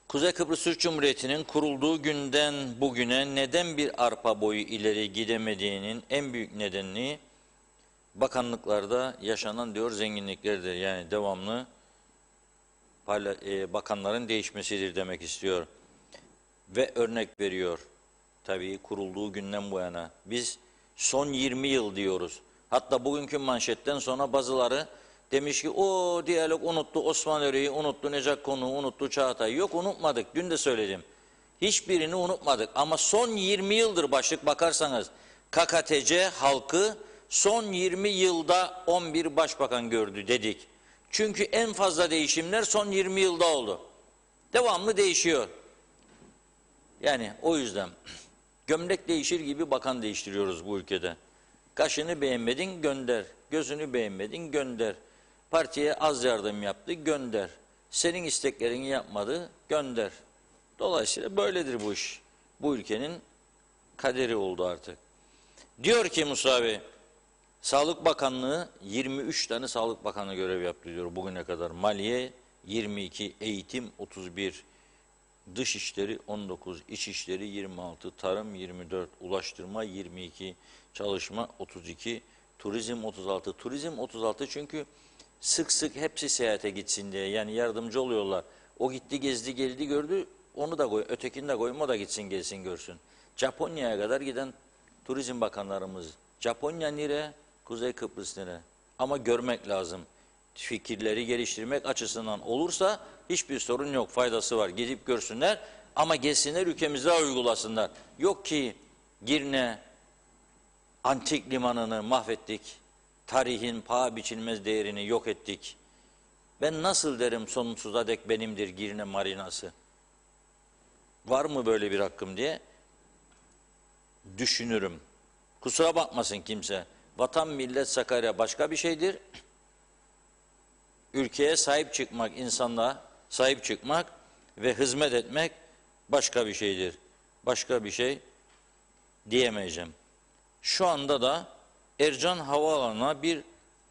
Speaker 2: Kuzey Kıbrıs Türk Cumhuriyeti'nin kurulduğu günden bugüne neden bir arpa boyu ileri gidemediğinin en büyük nedeni bakanlıklarda yaşanan diyor zenginliklerdir. Yani devamlı bakanların değişmesidir demek istiyor. Ve örnek veriyor. Tabii kurulduğu günden bu yana. Biz son 20 yıl diyoruz. Hatta bugünkü manşetten sonra bazıları demiş ki o diyalog unuttu, Osman Örü'yü unuttu, Necat Konuğ'u unuttu, Çağatay. Yok, unutmadık. Dün de söyledim. Hiçbirini unutmadık. Ama son 20 yıldır başlık bakarsanız KKTC halkı son 20 yılda 11 başbakan gördü dedik. Çünkü en fazla değişimler son 20 yılda oldu. Devamlı değişiyor. Yani o yüzden gömlek değişir gibi bakan değiştiriyoruz bu ülkede. Kaşını beğenmedin gönder, gözünü beğenmedin gönder. Partiye az yardım yaptı gönder. Senin isteklerini yapmadı gönder. Dolayısıyla böyledir bu iş. Bu ülkenin kaderi oldu artık. Diyor ki Musa Bey, Sağlık Bakanlığı 23 tane Sağlık Bakanı görev yaptı diyor bugüne kadar. Maliye 22, Eğitim 31, Dışişleri 19, İçişleri 26, Tarım 24, Ulaştırma 22, Çalışma 32, Turizm 36. Turizm 36 çünkü sık sık hepsi seyahate gitsin diye. Yani yardımcı oluyorlar. O gitti, gezdi, geldi, gördü. Onu da koy, ötekini de koyma, o da gitsin, gelsin, görsün. Japonya'ya kadar giden turizm bakanlarımız. Japonya nere? Kuzey Kıbrıs nere? Ama görmek lazım. Fikirleri geliştirmek açısından olursa hiçbir sorun yok. Faydası var. Gidip görsünler ama gelsinler, ülkemizde uygulasınlar. Yok ki Girne antik limanını mahvettik. Tarihin paha biçilmez değerini yok ettik. Ben nasıl derim sonsuza dek benimdir Girne marinası? Var mı böyle bir hakkım diye düşünürüm. Kusura bakmasın kimse. Vatan, millet, Sakarya başka bir şeydir. Ülkeye sahip çıkmak, insanlığa sahip çıkmak ve hizmet etmek başka bir şeydir. Başka bir şey diyemeyeceğim. Şu anda da Ercan Havaalanı'na bir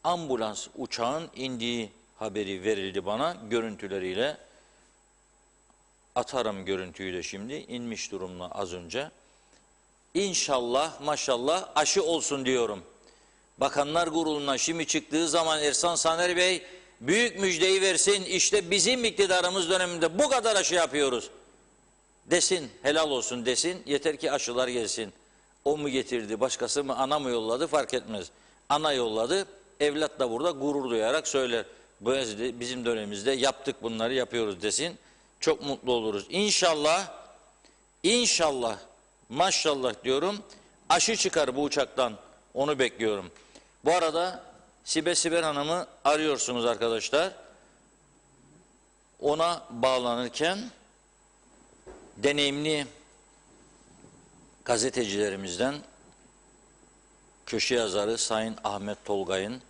Speaker 2: ambulans uçağın indiği haberi verildi bana görüntüleriyle. Atarım görüntüyü de şimdi. İnmiş durumda az önce. İnşallah maşallah aşı olsun diyorum. Bakanlar Kurulu'na şimdi çıktığı zaman Ersan Saner Bey büyük müjdeyi versin. İşte bizim iktidarımız döneminde bu kadar aşı yapıyoruz desin, helal olsun desin. Yeter ki aşılar gelsin. O mu getirdi, başkası mı, ana mı yolladı fark etmez. Ana yolladı, evlat da burada gurur duyarak söyler. Bizim dönemimizde yaptık, bunları yapıyoruz desin. Çok mutlu oluruz. İnşallah, inşallah, maşallah diyorum, aşı çıkar bu uçaktan, onu bekliyorum. Bu arada Sibel Hanım'ı arıyorsunuz arkadaşlar. Ona bağlanırken deneyimli gazetecilerimizden köşe yazarı Sayın Ahmet Tolgay'ın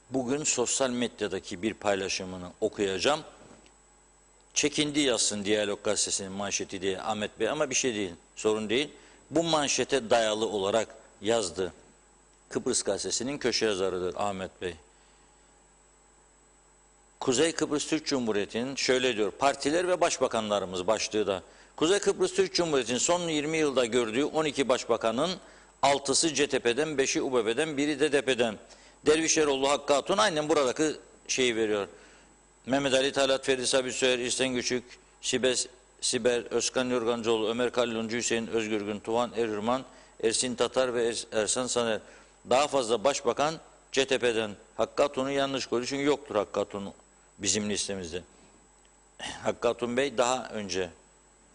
Speaker 2: bugün sosyal medyadaki bir paylaşımını okuyacağım. Çekindi yazsın Diyalog Gazetesi'nin manşeti diye Ahmet Bey ama bir şey değil, sorun değil. Bu manşete dayalı olarak yazdı. Kıbrıs Gazetesi'nin köşe yazarıdır Ahmet Bey. Kuzey Kıbrıs Türk Cumhuriyeti'nin şöyle diyor, partiler ve başbakanlarımız başlığı da. Kuzey Kıbrıs Türk Cumhuriyeti'nin son 20 yılda gördüğü 12 başbakanın 6'sı CTP'den, 5'i UBP'den, biri DDP'den. Dervişeroğlu, Hakkı Hatun aynen buradaki şeyi veriyor. Mehmet Ali Talat, Ferdi Sabi Süer, İrsen Küçük, Siber, Özkan Yorgancıoğlu, Ömer Kalluncu, Hüseyin Özgürgün, Tuvan Erürman, Ersin Tatar ve Ersan Saner. Daha fazla başbakan CTP'den. Hakkı Hatun'u yanlış koydu çünkü yoktur Hakkı Hatun bizim listemizde. Hakkı Hatun Bey daha önce,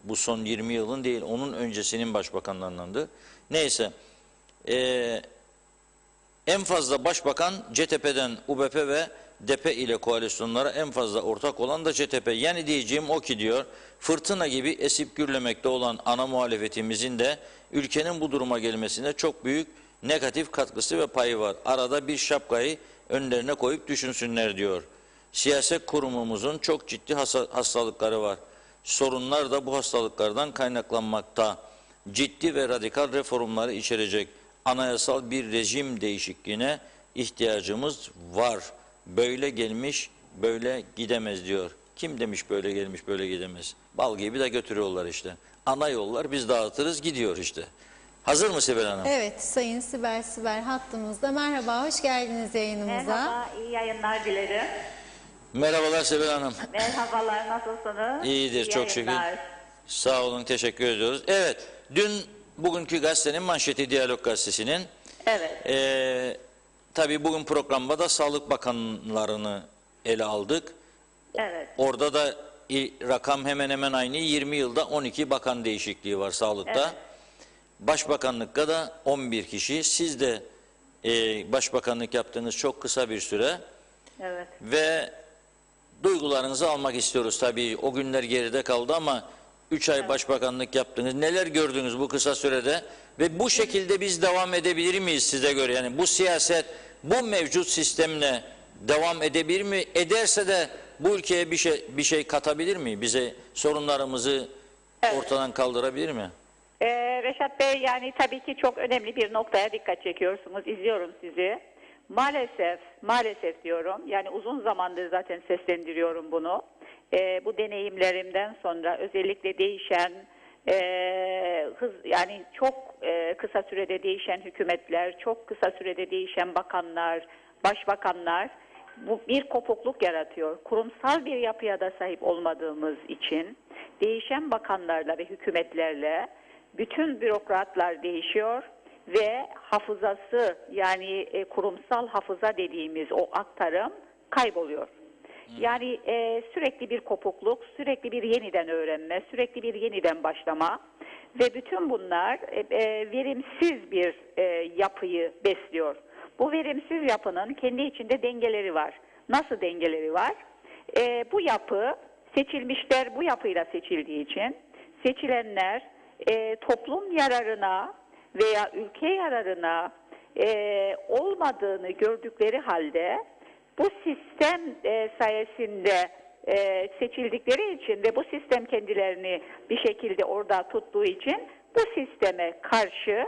Speaker 2: bu son 20 yılın değil, onun öncesinin başbakanlarındandı. Neyse, en fazla başbakan CTP'den UBP ve DP ile koalisyonlara en fazla ortak olan da CTP. Yani diyeceğim o ki diyor, fırtına gibi esip gürlemekte olan ana muhalefetimizin de ülkenin bu duruma gelmesine çok büyük negatif katkısı ve payı var. Arada bir şapkayı önlerine koyup düşünsünler diyor. Siyaset kurumumuzun çok ciddi hastalıkları var. Sorunlar da bu hastalıklardan kaynaklanmakta. Ciddi ve radikal reformları içerecek anayasal bir rejim değişikliğine ihtiyacımız var. Böyle gelmiş, böyle gidemez diyor. Kim demiş böyle gelmiş, böyle gidemez? Bal gibi de götürüyorlar işte. Ana yollar biz dağıtırız gidiyor işte. Hazır mı Sibel Hanım?
Speaker 1: Evet, Sayın Sibel hattımızda. Merhaba, hoş geldiniz yayınımıza.
Speaker 3: Merhaba, iyi yayınlar dilerim.
Speaker 2: Merhabalar Sibel Hanım.
Speaker 3: Merhabalar, nasılsınız?
Speaker 2: İyidir,
Speaker 3: İyi
Speaker 2: çok şükür.
Speaker 3: yayınlar.
Speaker 2: Sağ olun, teşekkür ediyoruz. Evet, dün bugünkü gazetenin manşeti Diyalog Gazetesi'nin.
Speaker 3: Evet.
Speaker 2: Tabii bugün programda da Sağlık Bakanlarını ele aldık.
Speaker 3: Evet.
Speaker 2: Orada da rakam hemen hemen aynı. 20 yılda 12 bakan değişikliği var sağlıkta.
Speaker 3: Evet.
Speaker 2: Başbakanlıkta da 11 kişi. Siz de başbakanlık yaptığınız çok kısa bir süre.
Speaker 3: Evet.
Speaker 2: Ve duygularınızı almak istiyoruz tabii. O günler geride kaldı ama 3 ay başbakanlık yaptınız. Neler gördünüz bu kısa sürede? Ve bu şekilde biz devam edebilir miyiz size göre? Yani bu siyaset, bu mevcut sistemle devam edebilir mi? Ederse de bu ülkeye bir şey katabilir mi? Bize sorunlarımızı ortadan kaldırabilir mi?
Speaker 3: Reşat Bey, yani tabii ki çok önemli bir noktaya dikkat çekiyorsunuz. İzliyorum sizi. Maalesef diyorum. Yani uzun zamandır zaten seslendiriyorum bunu. Bu deneyimlerimden sonra özellikle değişen Yani çok kısa sürede değişen hükümetler, çok kısa sürede değişen bakanlar, başbakanlar bu bir kopukluk yaratıyor. Kurumsal bir yapıya da sahip olmadığımız için değişen bakanlarla ve hükümetlerle bütün bürokratlar değişiyor ve hafızası, yani kurumsal hafıza dediğimiz o aktarım kayboluyor. Yani sürekli bir kopukluk, sürekli bir yeniden öğrenme, sürekli bir yeniden başlama ve bütün bunlar verimsiz bir yapıyı besliyor. Bu verimsiz yapının kendi içinde dengeleri var. Nasıl dengeleri var? Bu yapı, seçilmişler bu yapıyla seçildiği için seçilenler toplum yararına veya ülke yararına olmadığını gördükleri halde bu sistem sayesinde seçildikleri için ve bu sistem kendilerini bir şekilde orada tuttuğu için bu sisteme karşı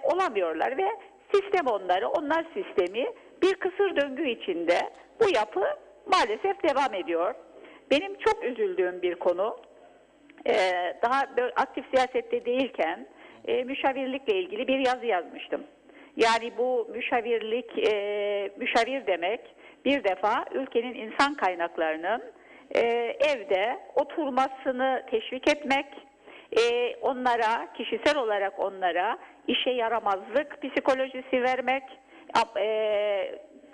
Speaker 3: olamıyorlar ve sistem onlar sistemi bir kısır döngü içinde bu yapı maalesef devam ediyor. Benim çok üzüldüğüm bir konu, daha böyle aktif siyasette değilken müşavirlikle ilgili bir yazı yazmıştım. Yani bu müşavir demek bir defa ülkenin insan kaynaklarının evde oturmasını teşvik etmek, onlara, kişisel olarak onlara işe yaramazlık psikolojisi vermek,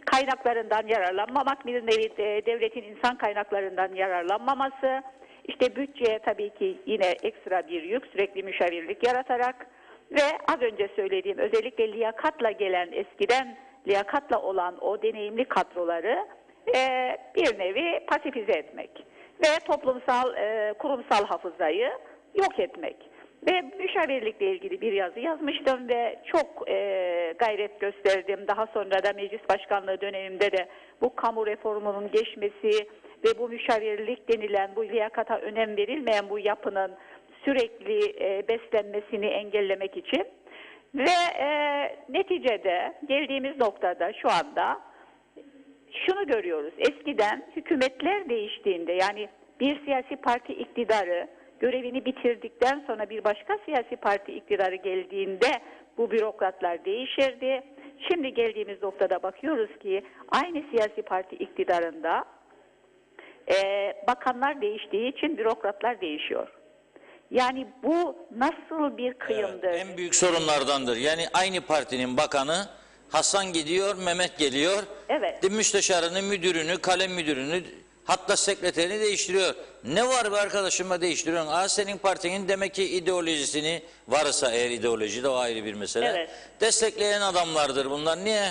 Speaker 3: kaynaklarından yararlanmamak, bir nevi devletin insan kaynaklarından yararlanmaması, işte bütçeye tabii ki yine ekstra bir yük, sürekli müşavirlik yaratarak ve az önce söylediğim özellikle liyakatla gelen, eskiden liyakatla olan o deneyimli kadroları bir nevi pasifize etmek ve toplumsal, kurumsal hafızayı yok etmek. Ve müşavirlikle ilgili bir yazı yazmıştım ve çok gayret gösterdim. Daha sonra da meclis başkanlığı dönemimde de bu kamu reformunun geçmesi ve bu müşavirlik denilen, bu liyakata önem verilmeyen bu yapının sürekli beslenmesini engellemek için ve neticede geldiğimiz noktada şu anda şunu görüyoruz. Eskiden hükümetler değiştiğinde, yani bir siyasi parti iktidarı görevini bitirdikten sonra bir başka siyasi parti iktidarı geldiğinde bu bürokratlar değişirdi. Şimdi geldiğimiz noktada bakıyoruz ki aynı siyasi parti iktidarında bakanlar değiştiği için bürokratlar değişiyor. Yani bu nasıl bir kıyımdır?
Speaker 2: Evet, en büyük sorunlardandır. Yani aynı partinin bakanı Hasan gidiyor, Mehmet geliyor.
Speaker 3: Evet.
Speaker 2: Müsteşarını, müdürünü, kalem müdürünü, hatta sekreterini değiştiriyor. Ne var be arkadaşıma değiştiriyorsun? Senin partinin demek ki ideolojisini, varsa eğer ideoloji de o ayrı bir mesele.
Speaker 3: Evet.
Speaker 2: Destekleyen adamlardır bunlar. Niye?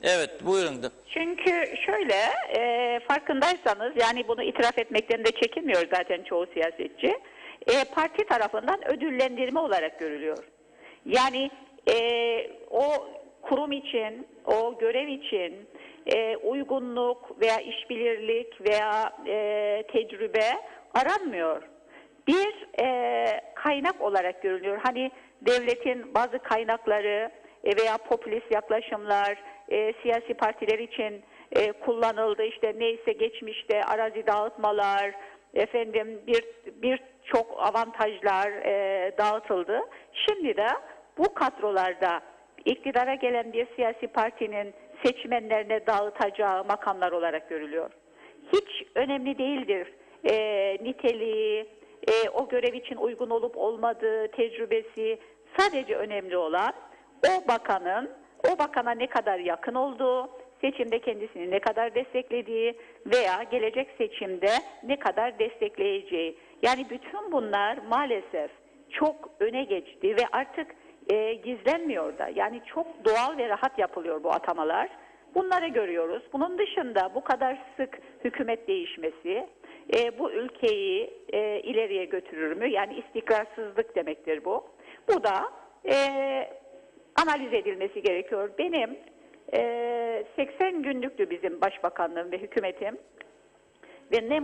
Speaker 2: Evet, buyurun da.
Speaker 3: Çünkü şöyle, farkındaysanız, yani bunu itiraf etmekten de çekinmiyor zaten çoğu siyasetçi. Parti tarafından ödüllendirme olarak görülüyor. Yani o kurum için, o görev için uygunluk veya işbirlik veya tecrübe aranmıyor. Bir kaynak olarak görülüyor. Hani devletin bazı kaynakları veya popülist yaklaşımlar siyasi partiler için kullanıldı. İşte neyse geçmişte arazi dağıtmalar, efendim birçok avantajlar dağıtıldı. Şimdi de bu kadrolarda iktidara gelen bir siyasi partinin seçmenlerine dağıtacağı makamlar olarak görülüyor. Hiç önemli değildir niteliği, o görev için uygun olup olmadığı tecrübesi. Sadece önemli olan o bakana ne kadar yakın olduğu, seçimde kendisini ne kadar desteklediği veya gelecek seçimde ne kadar destekleyeceği. Yani bütün bunlar maalesef çok öne geçti ve artık gizlenmiyor da. Yani çok doğal ve rahat yapılıyor bu atamalar. Bunları görüyoruz. Bunun dışında bu kadar sık hükümet değişmesi bu ülkeyi ileriye götürür mü? Yani istikrarsızlık demektir bu. Bu da analiz edilmesi gerekiyor. Benim 80 günlüktü bizim başbakanlığım ve hükümetim ve ne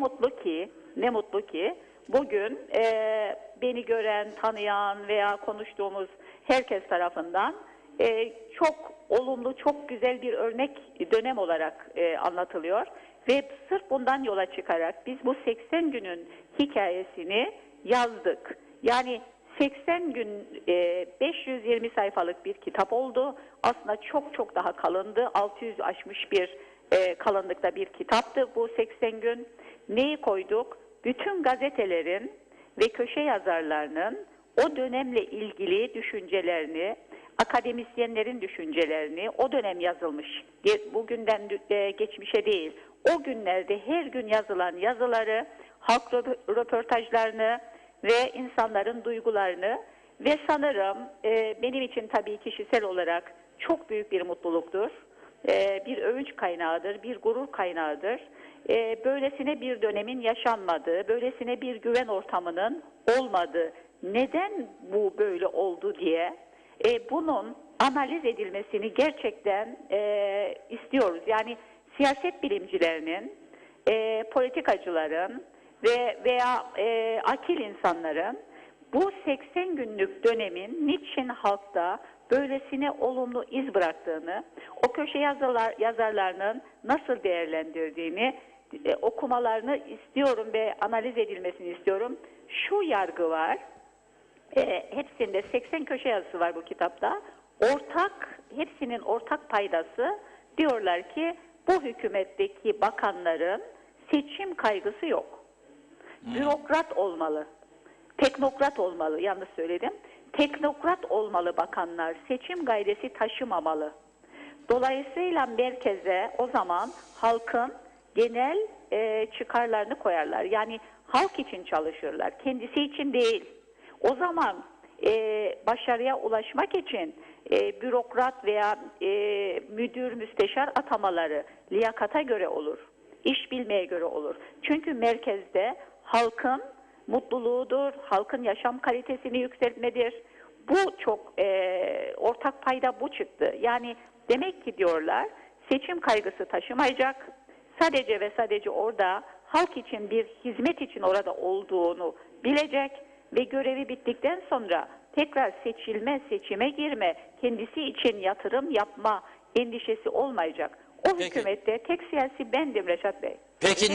Speaker 3: mutlu ki bugün beni gören, tanıyan veya konuştuğumuz herkes tarafından çok olumlu, çok güzel bir örnek dönem olarak anlatılıyor. Ve sırf bundan yola çıkarak biz bu 80 günün hikayesini yazdık. Yani 80 gün 520 sayfalık bir kitap oldu. Aslında çok çok daha kalındı. 600 aşmış bir kalınlıkta bir kitaptı bu 80 gün. Neyi koyduk? Bütün gazetelerin ve köşe yazarlarının o dönemle ilgili düşüncelerini, akademisyenlerin düşüncelerini, o dönem yazılmış, bugünden geçmişe değil, o günlerde her gün yazılan yazıları, halk röportajlarını ve insanların duygularını ve sanırım benim için tabii kişisel olarak çok büyük bir mutluluktur. Bir övünç kaynağıdır, bir gurur kaynağıdır. Böylesine bir dönemin yaşanmadığı, böylesine bir güven ortamının olmadığı, neden bu böyle oldu diye bunun analiz edilmesini gerçekten istiyoruz. Yani siyaset bilimcilerinin, politikacıların veya akil insanların bu 80 günlük dönemin niçin halkta böylesine olumlu iz bıraktığını, o köşe yazarlarının nasıl değerlendirdiğini okumalarını istiyorum ve analiz edilmesini istiyorum. Şu yargı var, hepsinde 80 köşe yazısı var bu kitapta. Hepsinin ortak paydası, diyorlar ki bu hükümetteki bakanların seçim kaygısı yok. Bürokrat olmalı. Teknokrat olmalı, yanlış söyledim. Teknokrat olmalı bakanlar, seçim gayresi taşımamalı. Dolayısıyla merkeze o zaman halkın genel çıkarlarını koyarlar. Yani halk için çalışırlar, kendisi için değil. O zaman başarıya ulaşmak için bürokrat veya müdür, müsteşar atamaları liyakata göre olur, iş bilmeye göre olur. Çünkü merkezde halkın mutluluğudur, halkın yaşam kalitesini yükseltmedir. Bu çok ortak payda bu çıktı. Yani demek ki diyorlar seçim kaygısı taşımayacak. Sadece ve sadece orada halk için bir hizmet için orada olduğunu bilecek ve görevi bittikten sonra tekrar seçime girme, kendisi için yatırım yapma endişesi olmayacak. O hükümette tek siyasi bendim Reşat Bey.
Speaker 2: Peki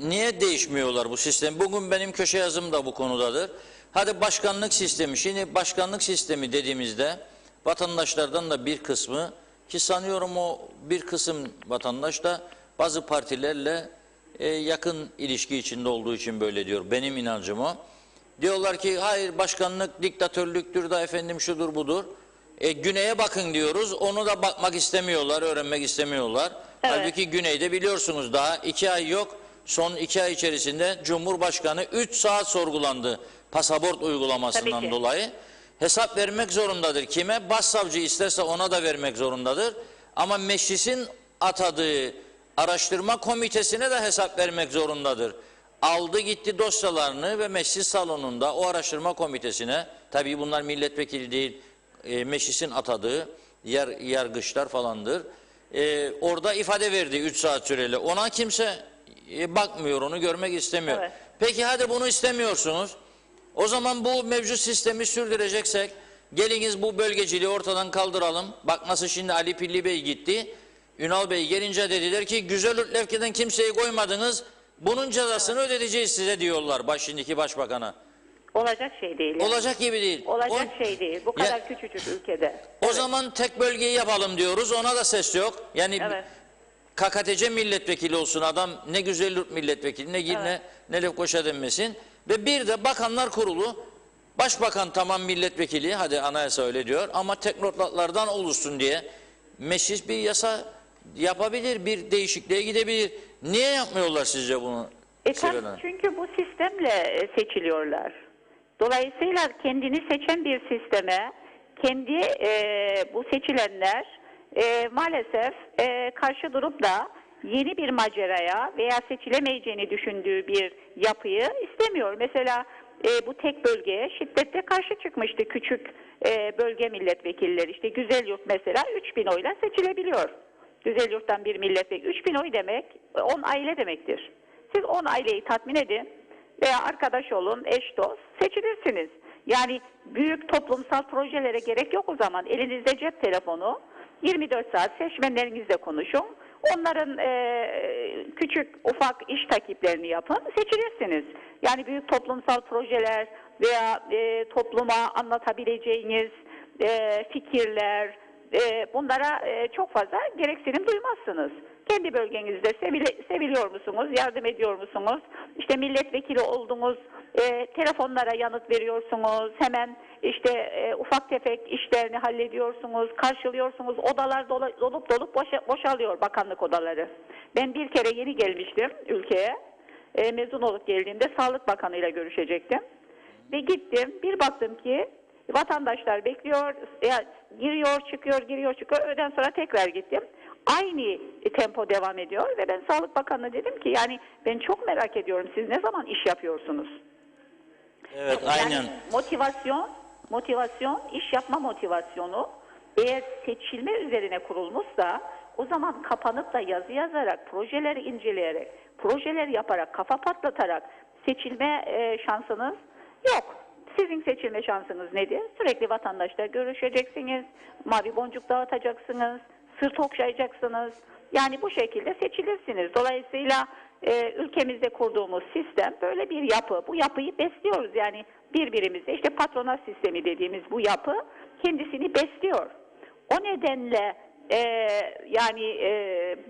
Speaker 2: niye değişmiyorlar bu sistem? Bugün benim köşe yazım da bu konudadır. Hadi başkanlık sistemi. Şimdi başkanlık sistemi dediğimizde vatandaşlardan da bir kısmı, ki sanıyorum o bir kısım vatandaş da bazı partilerle yakın ilişki içinde olduğu için böyle diyor. Benim inancım o. Diyorlar ki hayır, başkanlık diktatörlüktür da efendim şudur budur. Güney'e bakın diyoruz. Onu da bakmak istemiyorlar, öğrenmek istemiyorlar. Evet. Halbuki Güney'de biliyorsunuz daha 2 ay yok. Son 2 ay içerisinde Cumhurbaşkanı 3 saat sorgulandı pasaport uygulamasından dolayı. Hesap vermek zorundadır. Kime? Başsavcı isterse ona da vermek zorundadır. Ama meclisin atadığı araştırma komitesine de hesap vermek zorundadır. Aldı gitti dosyalarını ve meclis salonunda o araştırma komitesine, tabii bunlar milletvekili değil, meclisin atadığı yargıçlar falandır. Orada ifade verdi 3 saat süreli. Ona kimse bakmıyor, onu görmek istemiyor. Evet. Peki hadi bunu istemiyorsunuz. O zaman bu mevcut sistemi sürdüreceksek geliniz bu bölgeciliği ortadan kaldıralım. Bak nasıl şimdi Ali Pilli Bey gitti. Ünal Bey gelince dediler ki Güzelürt Lefke'den kimseyi koymadınız. Bunun cezasını ödeteceğiz size diyorlar şimdiki başbakana.
Speaker 3: Olacak şey değil. Yani.
Speaker 2: Olacak gibi değil.
Speaker 3: Olacak şey değil. Bu kadar küçücük ülkede.
Speaker 2: O zaman tek bölgeyi yapalım diyoruz. Ona da ses yok. Yani KKTC milletvekili olsun adam, ne Güzelürt milletvekili, ne Lefkoşa denmesin. Ve bir de Bakanlar Kurulu, başbakan tamam milletvekili, hadi anayasa öyle diyor ama teknokratlardan oluşsun diye meclis bir yasa yapabilir, bir değişikliğe gidebilir. Niye yapmıyorlar sizce bunu?
Speaker 3: Çünkü bu sistemle seçiliyorlar. Dolayısıyla kendini seçen bir sisteme bu seçilenler maalesef karşı durup da yeni bir maceraya veya seçilemeyeceğini düşündüğü bir yapıyı istemiyor. Mesela bu tek bölgeye şiddetle karşı çıkmıştı küçük bölge milletvekilleri. İşte Güzelyurt mesela 3000 oyla seçilebiliyor. Güzelyurt'tan bir milletvekili. 3000 oy demek 10 aile demektir. Siz 10 aileyi tatmin edin veya arkadaş olun, eş dost seçilirsiniz. Yani büyük toplumsal projelere gerek yok o zaman. Elinizde cep telefonu, 24 saat seçmenlerinizle konuşun. Onların küçük ufak iş takiplerini yapın, seçilirsiniz. Yani büyük toplumsal projeler, veya topluma anlatabileceğiniz fikirler, bunlara çok fazla gereksinim duymazsınız. Kendi bölgenizde seviliyor musunuz, yardım ediyor musunuz? İşte milletvekili oldunuz, telefonlara yanıt veriyorsunuz, hemen işte ufak tefek işlerini hallediyorsunuz, karşılıyorsunuz. Odalar dolup boşalıyor, bakanlık odaları. Ben bir kere yeni gelmiştim ülkeye. Mezun olup geldiğimde Sağlık Bakanı'yla görüşecektim. Ve gittim, bir baktım ki vatandaşlar bekliyor, giriyor çıkıyor. Öğleden sonra tekrar gittim. Aynı tempo devam ediyor ve ben Sağlık Bakanı'na dedim ki yani ben çok merak ediyorum, siz ne zaman iş yapıyorsunuz?
Speaker 2: Evet,
Speaker 3: Yani
Speaker 2: aynen.
Speaker 3: motivasyon, iş yapma motivasyonu eğer seçilme üzerine kurulmuşsa o zaman kapanıp da yazı yazarak, projeleri inceleyerek, projeler yaparak, kafa patlatarak seçilme şansınız yok. Sizin seçilme şansınız nedir? Sürekli vatandaşla görüşeceksiniz, mavi boncuk dağıtacaksınız, sırt okşayacaksınız. Yani bu şekilde seçilirsiniz. Dolayısıyla ülkemizde kurduğumuz sistem böyle bir yapı. Bu yapıyı besliyoruz. Yani birbirimize işte patronat sistemi dediğimiz bu yapı kendisini besliyor. O nedenle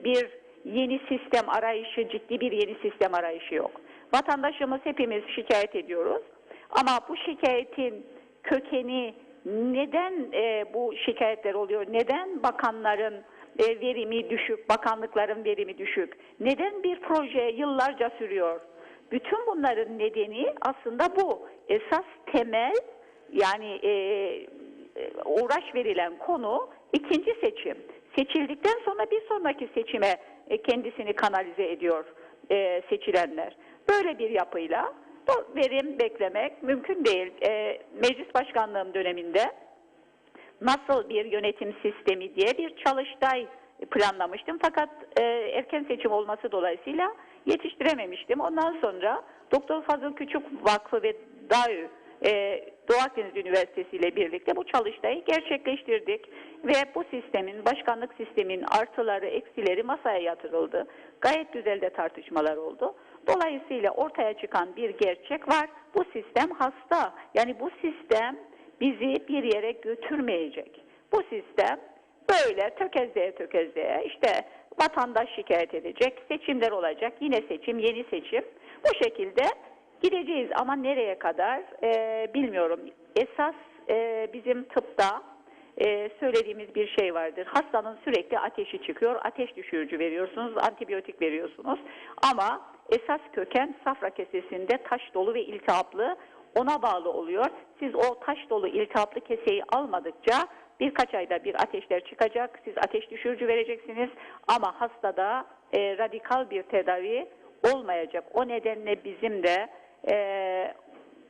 Speaker 3: bir yeni sistem arayışı, ciddi bir yeni sistem arayışı yok. Vatandaşımız hepimiz şikayet ediyoruz. Ama bu şikayetin kökeni neden bu şikayetler oluyor? Neden bakanların verimi düşük, bakanlıkların verimi düşük? Neden bir proje yıllarca sürüyor? Bütün bunların nedeni aslında bu. Esas temel yani uğraş verilen konu ikinci seçim. Seçildikten sonra bir sonraki seçime kendisini kanalize ediyor seçilenler. Böyle bir yapıyla verim beklemek mümkün değil. Meclis başkanlığım döneminde nasıl bir yönetim sistemi diye bir çalıştay planlamıştım. Fakat erken seçim olması dolayısıyla yetiştirememiştim. Ondan sonra Doktor Fazıl Küçük Vakfı ve DAÜ Doğu Akdeniz Üniversitesi ile birlikte bu çalıştayı gerçekleştirdik ve bu sistemin, başkanlık sistemin artıları, eksileri masaya yatırıldı. Gayet güzel de tartışmalar oldu. Dolayısıyla ortaya çıkan bir gerçek var. Bu sistem hasta. Yani bu sistem bizi bir yere götürmeyecek. Bu sistem böyle tökezleye işte vatandaş şikayet edecek, seçimler olacak, yine seçim, yeni seçim. Bu şekilde gideceğiz ama nereye kadar bilmiyorum. Esas bizim tıpta söylediğimiz bir şey vardır. Hastanın sürekli ateşi çıkıyor, ateş düşürücü veriyorsunuz, antibiyotik veriyorsunuz. Ama esas köken safra kesesinde taş dolu ve iltihaplı, ona bağlı oluyor. Siz o taş dolu iltihaplı keseyi almadıkça birkaç ayda bir ateşler çıkacak. Siz ateş düşürücü vereceksiniz ama hastada radikal bir tedavi olmayacak. O nedenle bizim de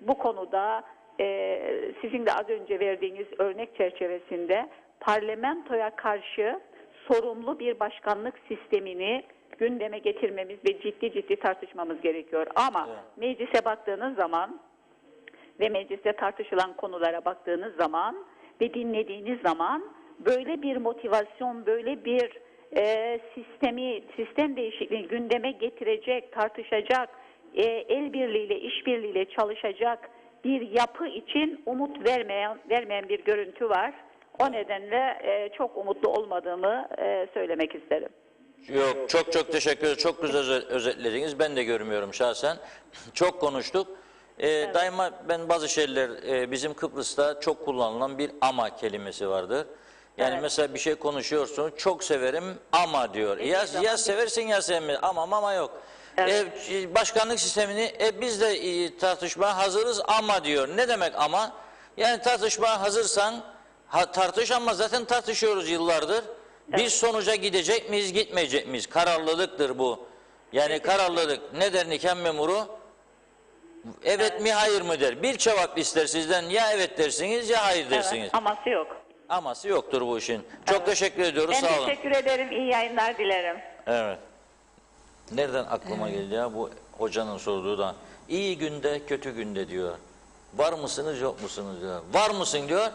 Speaker 3: bu konuda sizin de az önce verdiğiniz örnek çerçevesinde parlamentoya karşı sorumlu bir başkanlık sistemini gündeme getirmemiz ve ciddi tartışmamız gerekiyor. Ama meclise baktığınız zaman ve mecliste tartışılan konulara baktığınız zaman ve dinlediğiniz zaman böyle bir motivasyon, böyle bir sistem değişikliği gündeme getirecek, tartışacak, el birliğiyle, iş birliğiyle çalışacak bir yapı için umut vermeyen bir görüntü var. O nedenle çok umutlu olmadığımı söylemek isterim.
Speaker 2: Yok, çok teşekkür ederim. Çok güzel özetlediniz. Ben de görmüyorum şahsen. Çok konuştuk. Daima ben bazı şeyler bizim Kıbrıs'ta çok kullanılan bir ama kelimesi vardır. Yani mesela bir şey konuşuyorsun, çok severim ama diyor. Ya seversin ya sevmezsin ama yok. Evet. Başkanlık sistemini biz de tartışmaya hazırız ama diyor. Ne demek ama? Yani tartışmaya hazırsan tartış ama zaten tartışıyoruz yıllardır. Evet. Bir sonuca gidecek miyiz, gitmeyecek miyiz? Kararlılıktır bu. Yani kararlılık. Ne der nikah memuru? Evet mi hayır mı der. Bir cevap ister sizden, ya evet dersiniz ya hayır dersiniz.
Speaker 3: Evet, aması yok.
Speaker 2: Aması yoktur bu işin. Çok teşekkür ediyoruz.
Speaker 3: Ben
Speaker 2: sağ olun.
Speaker 3: teşekkür ederim. İyi yayınlar dilerim.
Speaker 2: Evet. Nereden aklıma geldi ya bu hocanın sorduğu da. İyi günde kötü günde diyor. Var mısınız yok musunuz diyor. Var mısın diyor.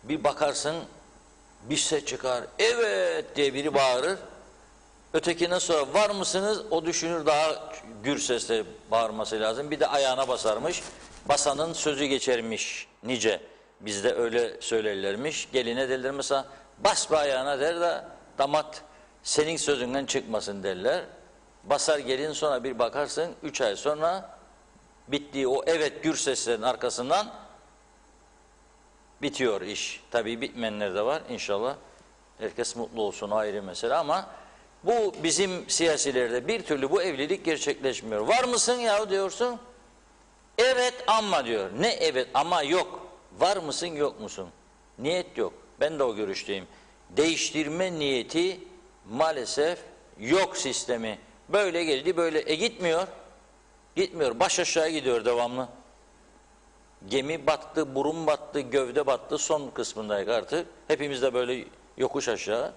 Speaker 2: Bir bakarsın bir ses çıkar. Evet diye biri bağırır. Ötekine sonra var mısınız? O düşünür daha gür sesle bağırması lazım. Bir de ayağına basarmış. Basanın sözü geçermiş nice. Bizde öyle söylerlermiş. Geline derler mesela bas bir ayağına der de damat senin sözünden çıkmasın derler. Basar gelin, sonra bir bakarsın 3 ay sonra bittiği o evet gür seslerin arkasından bitiyor iş. Tabii bitmeyenler de var inşallah. Herkes mutlu olsun, ayrı mesele, ama bu bizim siyasilerde bir türlü bu evlilik gerçekleşmiyor. Var mısın ya diyorsun. Evet ama diyor. Ne evet ama yok. Var mısın yok musun? Niyet yok. Ben de o görüşteyim. Değiştirme niyeti maalesef yok sistemi. Böyle geldi böyle. Gitmiyor. Gitmiyor. Baş aşağı gidiyor devamlı. Gemi battı, burun battı, gövde battı. Son kısmındayız artık. Hepimiz de böyle yokuş aşağı.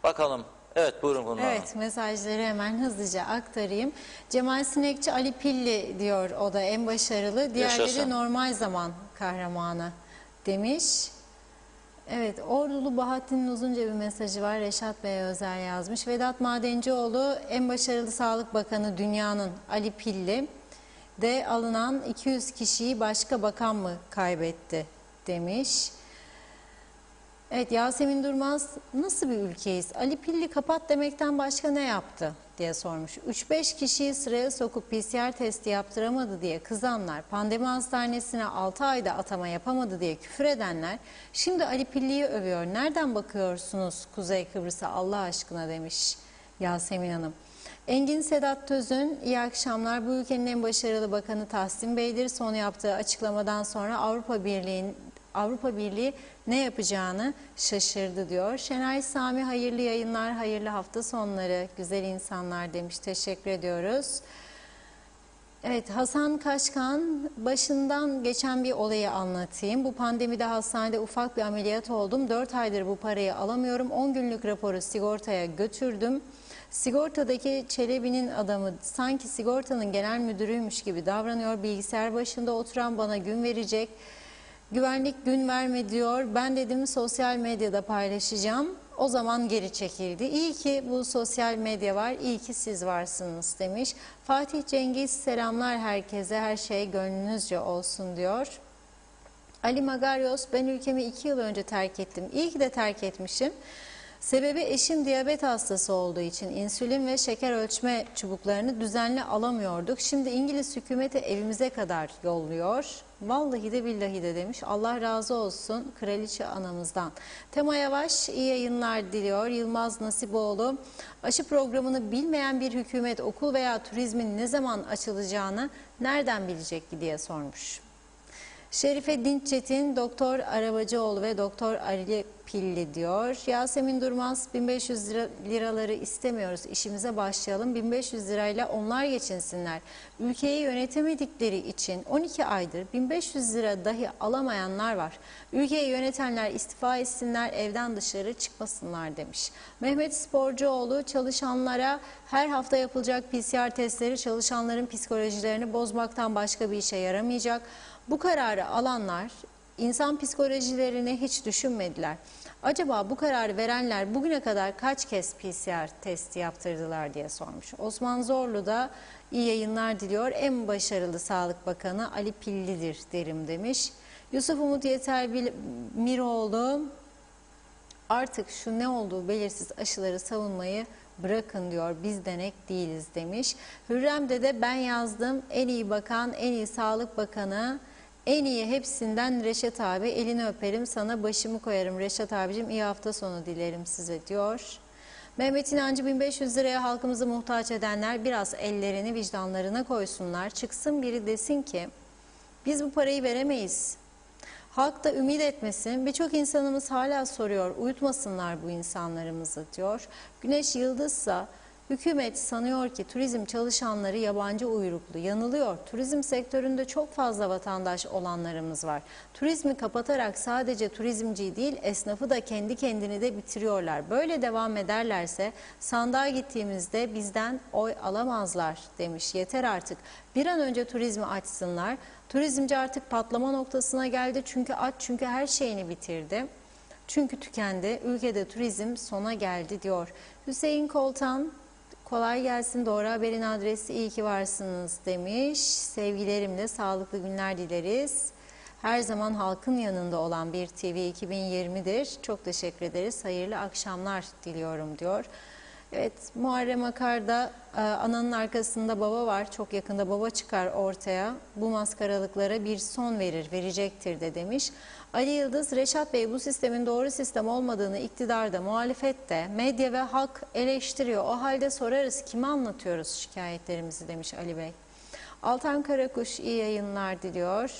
Speaker 2: Bakalım. Evet, buyurun Funda Hanım.
Speaker 1: Evet, mesajları hemen hızlıca aktarayım. Cemal Sinekçi Ali Pilli diyor, o da en başarılı. Diğerleri
Speaker 2: Yaşasın.
Speaker 1: normal zaman kahramanı demiş. Evet, Ordulu Bahattin'in uzunca bir mesajı var. Reşat Bey'e özel yazmış. Vedat Madencioğlu en başarılı Sağlık Bakanı dünyanın Ali Pilli de alınan 200 kişiyi başka bakan mı kaybetti demiş. Evet, Yasemin Durmaz, nasıl bir ülkeyiz? Ali Pilli kapat demekten başka ne yaptı diye sormuş. 3-5 kişiyi sıraya sokup PCR testi yaptıramadı diye kızanlar, pandemi hastanesine 6 ayda atama yapamadı diye küfür edenler şimdi Ali Pilli'yi övüyor. Nereden bakıyorsunuz Kuzey Kıbrıs'a Allah aşkına demiş Yasemin Hanım. Engin Sedat Tözün, iyi akşamlar. Bu ülkenin en başarılı bakanı Tahsin Bey'dir. Son yaptığı açıklamadan sonra Avrupa Birliği ne yapacağını şaşırdı diyor. Şenay Sami, hayırlı yayınlar, hayırlı hafta sonları, güzel insanlar demiş. Teşekkür ediyoruz. Evet, Hasan Kaşkan, başından geçen bir olayı anlatayım. Bu pandemide hastanede ufak bir ameliyat oldum. 4 aydır bu parayı alamıyorum. 10 günlük raporu sigortaya götürdüm. Sigortadaki Çelebi'nin adamı sanki sigortanın genel müdürüymüş gibi davranıyor. Bilgisayar başında oturan bana gün verecek. Güvenlik gün verme diyor. Ben dedim sosyal medyada paylaşacağım. O zaman geri çekildi. İyi ki bu sosyal medya var. İyi ki siz varsınız demiş. Fatih Cengiz, selamlar herkese. Her şey gönlünüzce olsun diyor. Ali Magaryos, ben ülkemi 2 yıl önce terk ettim. İyi ki de terk etmişim. Sebebi eşim diyabet hastası olduğu için insülin ve şeker ölçme çubuklarını düzenli alamıyorduk. Şimdi İngiliz hükümeti evimize kadar yolluyor. Vallahi de billahi de demiş. Allah razı olsun kraliçe anamızdan. Tema Yavaş, iyi yayınlar diliyor. Yılmaz Nasiboğlu, aşı programını bilmeyen bir hükümet okul veya turizmin ne zaman açılacağını nereden bilecek ki diye sormuş. Şerife Dinçetin, Doktor Arabacıoğlu ve Doktor Ali Pilli diyor. Yasemin Durmaz, 1500 liraları istemiyoruz, işimize başlayalım. 1500 lirayla onlar geçinsinler. Ülkeyi yönetemedikleri için 12 aydır 1500 lira dahi alamayanlar var. Ülkeyi yönetenler istifa etsinler, evden dışarı çıkmasınlar demiş. Mehmet Sporcuoğlu, çalışanlara her hafta yapılacak PCR testleri çalışanların psikolojilerini bozmaktan başka bir işe yaramayacak. Bu kararı alanlar insan psikolojilerini hiç düşünmediler. Acaba bu kararı verenler bugüne kadar kaç kez PCR testi yaptırdılar diye sormuş. Osman Zorlu da iyi yayınlar diliyor. En başarılı Sağlık Bakanı Ali Pilli'dir derim demiş. Yusuf Umut Yetermiroğlu, artık şu ne olduğu belirsiz aşıları savunmayı bırakın diyor. Biz denek değiliz demiş. Hürrem de ben yazdım. En iyi bakan, en iyi Sağlık Bakanı, en iyi hepsinden Reşat abi. Elini öperim, sana başımı koyarım Reşat abicim. İyi hafta sonu dilerim size diyor. Mehmet İnancı, 1500 liraya halkımızı muhtaç edenler biraz ellerini vicdanlarına koysunlar. Çıksın biri desin ki biz bu parayı veremeyiz. Halk da ümit etmesin. Birçok insanımız hala soruyor. Uyutmasınlar bu insanlarımızı diyor. Güneş Yıldızsa, hükümet sanıyor ki turizm çalışanları yabancı uyruklu. Yanılıyor. Turizm sektöründe çok fazla vatandaş olanlarımız var. Turizmi kapatarak sadece turizmciyi değil, esnafı da kendi kendini de bitiriyorlar. Böyle devam ederlerse sandığa gittiğimizde bizden oy alamazlar demiş. Yeter artık. Bir an önce turizmi açsınlar. Turizmci artık patlama noktasına geldi. Çünkü aç, çünkü her şeyini bitirdi. Çünkü tükendi. Ülkede turizm sona geldi diyor. Hüseyin Kolay gelsin. Doğru Haber'in adresi iyi ki varsınız demiş. Sevgilerimle sağlıklı günler dileriz. Her zaman halkın yanında olan bir TV 2020'dir. Çok teşekkür ederiz. Hayırlı akşamlar diliyorum diyor. Evet, Muharrem Akar'da ananın arkasında baba var. Çok yakında baba çıkar ortaya. Bu maskaralıklara bir son verecektir de demiş. Ali Yıldız, Reşat Bey bu sistemin doğru sistem olmadığını iktidarda, muhalefette, medya ve halk eleştiriyor. O halde sorarız kime anlatıyoruz şikayetlerimizi demiş Ali Bey. Altan Karakuş iyi yayınlar diliyor.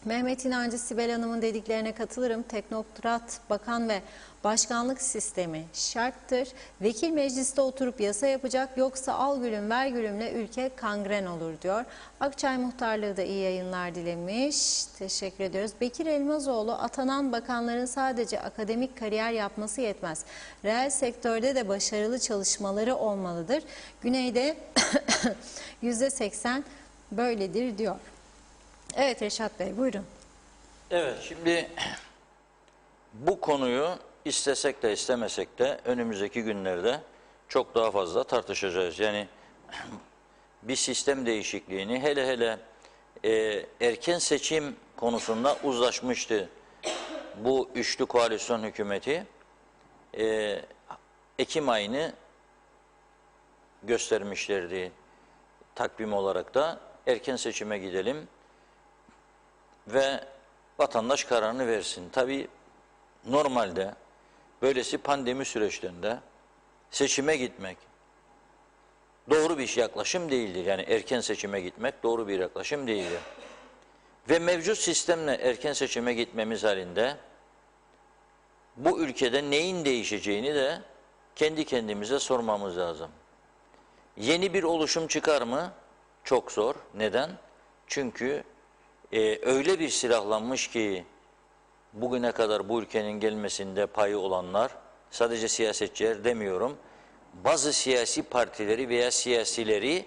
Speaker 1: Mehmet İnancı, Sibel Hanım'ın dediklerine katılırım. Teknokrat, bakan ve başkanlık sistemi şarttır. Vekil mecliste oturup yasa yapacak, yoksa al gülüm ver gülümle ülke kangren olur diyor. Akçay Muhtarlığı da iyi yayınlar dilemiş. Teşekkür ediyoruz. Bekir Elmazoğlu, atanan bakanların sadece akademik kariyer yapması yetmez. Reel sektörde de başarılı çalışmaları olmalıdır. Güneyde %80 böyledir diyor. Evet Reşat Bey, buyurun.
Speaker 2: Evet, şimdi bu konuyu istesek de istemesek de önümüzdeki günlerde çok daha fazla tartışacağız. Yani bir sistem değişikliğini hele erken seçim konusunda uzlaşmıştı bu üçlü koalisyon hükümeti. Ekim ayını göstermişlerdi takvim olarak da. Erken seçime gidelim ve vatandaş kararını versin. Tabii normalde böylesi pandemi süreçlerinde seçime gitmek doğru bir yaklaşım değildir. Yani erken seçime gitmek doğru bir yaklaşım değildir. Ve mevcut sistemle erken seçime gitmemiz halinde bu ülkede neyin değişeceğini de kendi kendimize sormamız lazım. Yeni bir oluşum çıkar mı? Çok zor. Neden? Çünkü öyle bir silahlanmış ki bugüne kadar bu ülkenin gelmesinde payı olanlar, sadece siyasetçiler demiyorum, bazı siyasi partileri veya siyasileri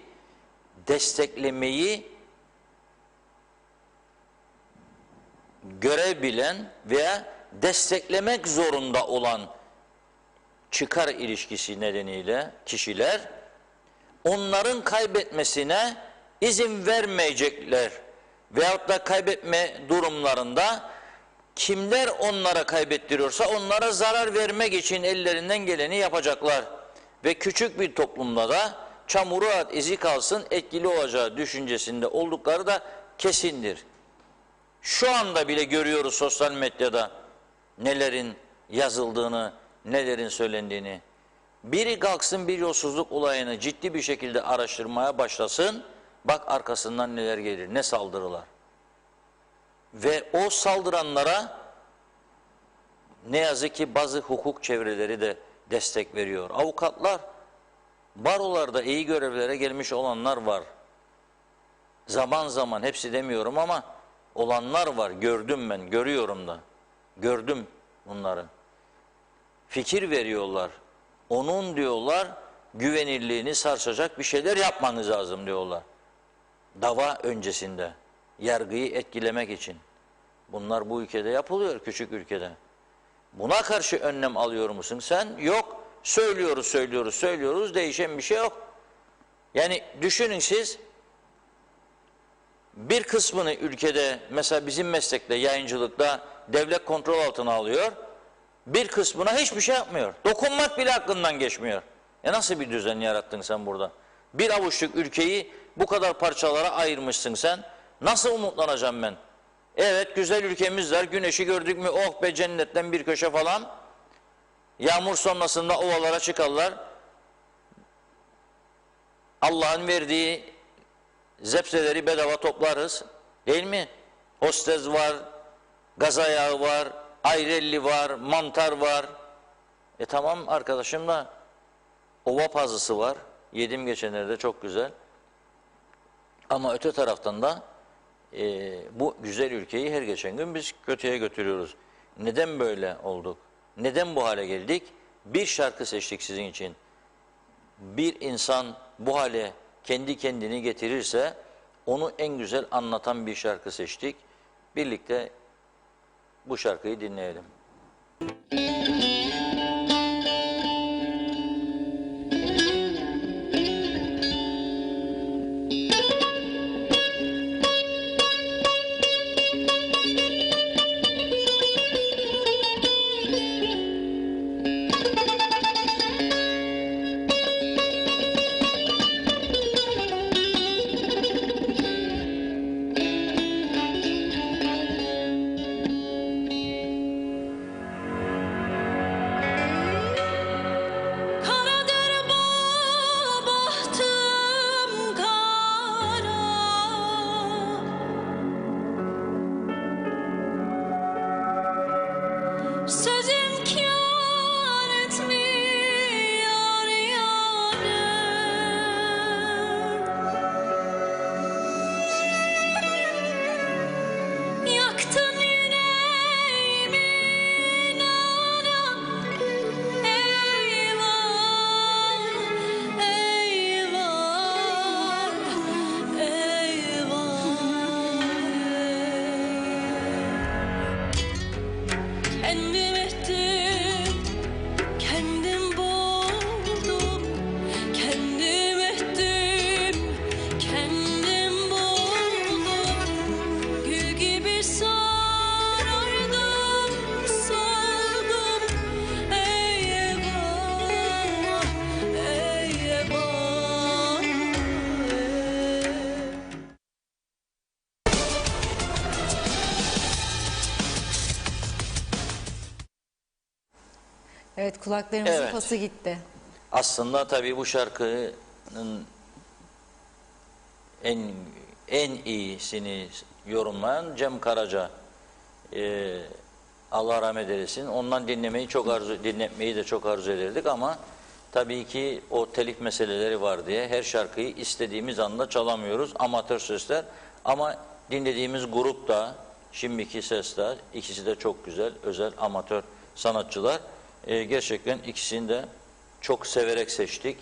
Speaker 2: desteklemeyi görebilen veya desteklemek zorunda olan çıkar ilişkisi nedeniyle kişiler onların kaybetmesine izin vermeyecekler. Veyahut da kaybetme durumlarında kimler onlara kaybettiriyorsa onlara zarar vermek için ellerinden geleni yapacaklar. Ve küçük bir toplumda da çamuru at izi kalsın etkili olacağı düşüncesinde oldukları da kesindir. Şu anda bile görüyoruz sosyal medyada nelerin yazıldığını, nelerin söylendiğini. Biri kalksın bir yolsuzluk olayını ciddi bir şekilde araştırmaya başlasın, bak arkasından neler gelir, ne saldırılar. Ve o saldıranlara ne yazık ki bazı hukuk çevreleri de destek veriyor. Avukatlar, barolarda iyi görevlere gelmiş olanlar var. Zaman zaman, hepsi demiyorum ama olanlar var. Gördüm ben, görüyorum da. Gördüm bunları. Fikir veriyorlar. Onun diyorlar güvenirliğini sarsacak bir şeyler yapmanız lazım diyorlar. Dava öncesinde yargıyı etkilemek için. Bunlar bu ülkede yapılıyor, küçük ülkede. Buna karşı önlem alıyor musun sen? Yok. Söylüyoruz. Değişen bir şey yok. Yani düşünün siz, bir kısmını ülkede mesela bizim meslekte, yayıncılıkta devlet kontrol altına alıyor. Bir kısmına hiçbir şey yapmıyor. Dokunmak bile aklından geçmiyor. Nasıl bir düzen yarattın sen burada? Bir avuçluk ülkeyi bu kadar parçalara ayırmışsın sen. Nasıl umutlanacağım ben? Evet, güzel ülkemiz var. Güneşi gördük mü oh be cennetten bir köşe falan. Yağmur sonrasında ovalara çıkarlar. Allah'ın verdiği zepseleri bedava toplarız. Değil mi? Hostes var, gaz ayağı var, ayrelli var, mantar var. Tamam arkadaşım da ova pazısı var. Yedim geçenlerde, çok güzel. Ama öte taraftan da bu güzel ülkeyi her geçen gün biz kötüye götürüyoruz. Neden böyle olduk? Neden bu hale geldik? Bir şarkı seçtik sizin için. Bir insan bu hale kendi kendini getirirse onu en güzel anlatan bir şarkı seçtik. Birlikte bu şarkıyı dinleyelim.
Speaker 1: Evet, kulaklarımızın
Speaker 2: Evet.
Speaker 1: pası gitti.
Speaker 2: Aslında tabii bu şarkının en iyisini yorumlayan Cem Karaca. Allah rahmet eylesin. Ondan dinletmeyi de çok arzu ederdik ama tabii ki o telif meseleleri var diye her şarkıyı istediğimiz anda çalamıyoruz. Amatör sesler ama dinlediğimiz grup da şimdiki sesler ikisi de çok güzel, özel amatör sanatçılar. Gerçekten ikisini de çok severek seçtik.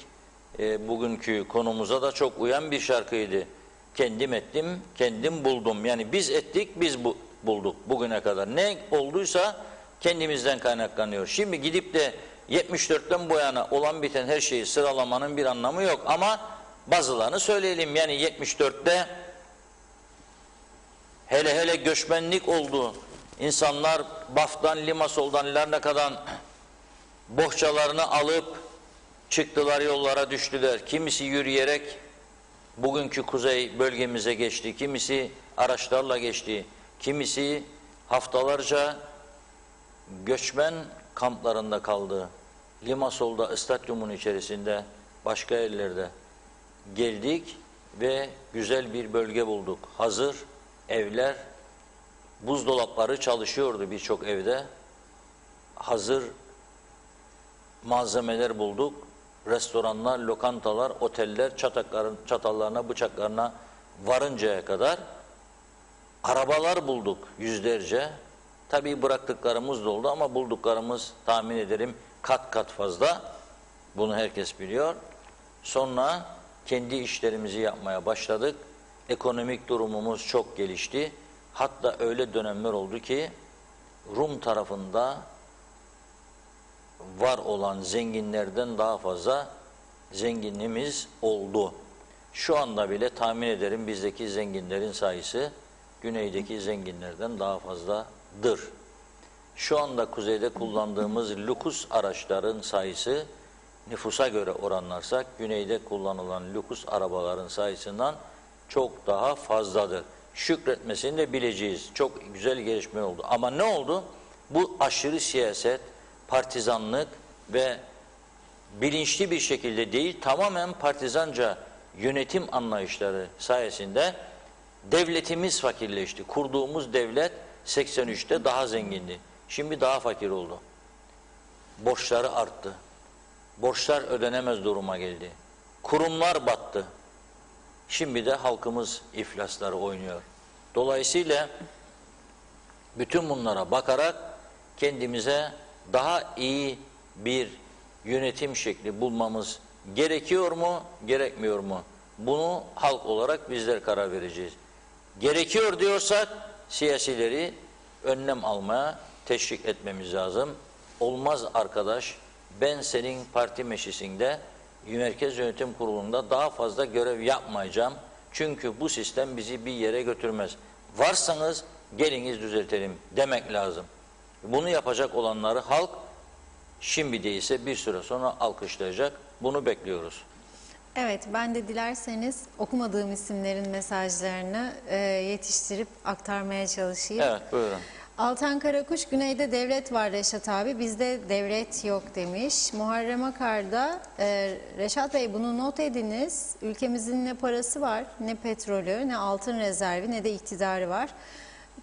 Speaker 2: Bugünkü konumuza da çok uyan bir şarkıydı. Kendim ettim, kendim buldum. Yani biz ettik, biz bulduk bugüne kadar. Ne olduysa kendimizden kaynaklanıyor. Şimdi gidip de 74'ten bu yana olan biten her şeyi sıralamanın bir anlamı yok. Ama bazılarını söyleyelim. Yani 74'te hele göçmenlik oldu. İnsanlar Baf'tan, Limasol'dan, Larnaka'dan bohçalarını alıp çıktılar, yollara düştüler. Kimisi yürüyerek bugünkü kuzey bölgemize geçti. Kimisi araçlarla geçti. Kimisi haftalarca göçmen kamplarında kaldı. Limasol'da, stadyumun içerisinde, başka yerlerde geldik ve güzel bir bölge bulduk. Hazır evler, buzdolapları çalışıyordu birçok evde. Hazır malzemeler bulduk. Restoranlar, lokantalar, oteller, çatallarına, bıçaklarına varıncaya kadar arabalar bulduk yüzlerce. Tabii bıraktıklarımız da oldu ama bulduklarımız tahmin ederim kat kat fazla. Bunu herkes biliyor. Sonra kendi işlerimizi yapmaya başladık. Ekonomik durumumuz çok gelişti. Hatta öyle dönemler oldu ki Rum tarafında var olan zenginlerden daha fazla zenginliğimiz oldu. Şu anda bile tahmin ederim bizdeki zenginlerin sayısı güneydeki zenginlerden daha fazladır. Şu anda kuzeyde kullandığımız lüks araçların sayısı nüfusa göre oranlarsak güneyde kullanılan lüks arabaların sayısından çok daha fazladır. Şükretmesini de bileceğiz. Çok güzel gelişme oldu. Ama ne oldu? Bu aşırı siyaset, partizanlık ve bilinçli bir şekilde değil, tamamen partizanca yönetim anlayışları sayesinde devletimiz fakirleşti. Kurduğumuz devlet 83'te daha zengindi. Şimdi daha fakir oldu. Borçları arttı. Borçlar ödenemez duruma geldi. Kurumlar battı. Şimdi de halkımız iflasları oynuyor. Dolayısıyla bütün bunlara bakarak kendimize daha iyi bir yönetim şekli bulmamız gerekiyor mu, gerekmiyor mu? Bunu halk olarak bizler karar vereceğiz. Gerekiyor diyorsak siyasileri önlem almaya teşvik etmemiz lazım. Olmaz arkadaş, ben senin parti meclisinde, Merkez Yönetim Kurulu'nda daha fazla görev yapmayacağım. Çünkü bu sistem bizi bir yere götürmez. Varsanız geliniz düzeltelim demek lazım. Bunu yapacak olanları halk şimdi değilse bir süre sonra alkışlayacak. Bunu bekliyoruz.
Speaker 1: Evet, ben de dilerseniz okumadığım isimlerin mesajlarını yetiştirip aktarmaya çalışayım.
Speaker 2: Evet, buyurun.
Speaker 1: Altan Karakuş, güneyde devlet var Reşat abi, bizde devlet yok demiş. Muharrem Akar'da, Reşat Bey bunu not ediniz. Ülkemizin ne parası var, ne petrolü, ne altın rezervi, ne de iktidarı var.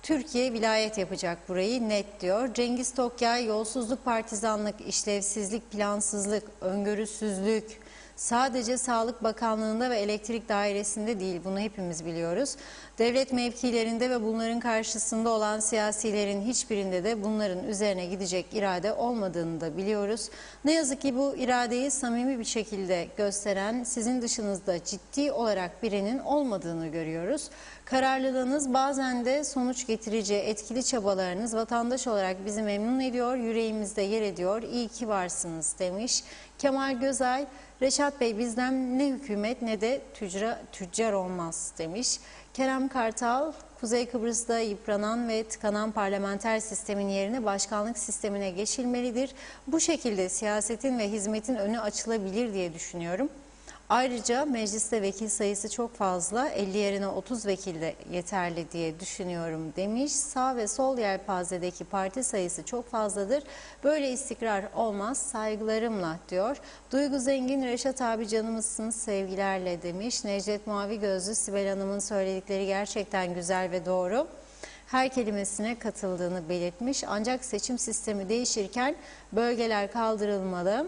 Speaker 1: Türkiye vilayet yapacak burayı net diyor. Cengiz Tokyay, yolsuzluk, partizanlık, işlevsizlik, plansızlık, öngörüsüzlük sadece Sağlık Bakanlığı'nda ve Elektrik Dairesi'nde değil, bunu hepimiz biliyoruz. Devlet mevkilerinde ve bunların karşısında olan siyasilerin hiçbirinde de bunların üzerine gidecek irade olmadığını da biliyoruz. Ne yazık ki bu iradeyi samimi bir şekilde gösteren sizin dışınızda ciddi olarak birinin olmadığını görüyoruz. Kararlılığınız, bazen de sonuç getirici etkili çabalarınız vatandaş olarak bizi memnun ediyor, yüreğimizde yer ediyor. İyi ki varsınız demiş. Kemal Gözay, Reşat Bey bizden ne hükümet ne de tüccar olmaz demiş. Kerem Kartal, Kuzey Kıbrıs'ta yıpranan ve tıkanan parlamenter sistemin yerine başkanlık sistemine geçilmelidir. Bu şekilde siyasetin ve hizmetin önü açılabilir diye düşünüyorum. Ayrıca mecliste vekil sayısı çok fazla, 50 yerine 30 vekil de yeterli diye düşünüyorum demiş. Sağ ve sol yelpazedeki parti sayısı çok fazladır. Böyle istikrar olmaz, saygılarımla diyor. Duygu Zengin, Reşat abi canımızsınız sevgilerle demiş. Necdet Mavi Gözlü, Sibel Hanım'ın söyledikleri gerçekten güzel ve doğru. Her kelimesine katıldığını belirtmiş. Ancak seçim sistemi değişirken bölgeler kaldırılmalı.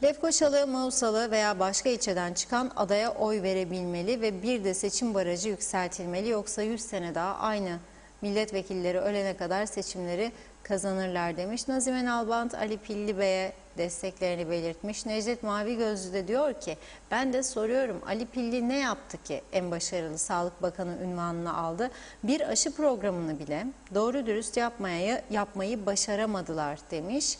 Speaker 1: Lefkoşalı, Mausalı veya başka ilçeden çıkan adaya oy verebilmeli ve bir de seçim barajı yükseltilmeli. Yoksa 100 sene daha aynı milletvekilleri ölene kadar seçimleri kazanırlar demiş. Nazime Nalbant, Ali Pilli Bey'e desteklerini belirtmiş. Necdet Mavi Gözlü de diyor ki, ben de soruyorum, Ali Pilli ne yaptı ki en başarılı Sağlık Bakanı unvanını aldı? Bir aşı programını bile doğru dürüst yapmayı başaramadılar demiş.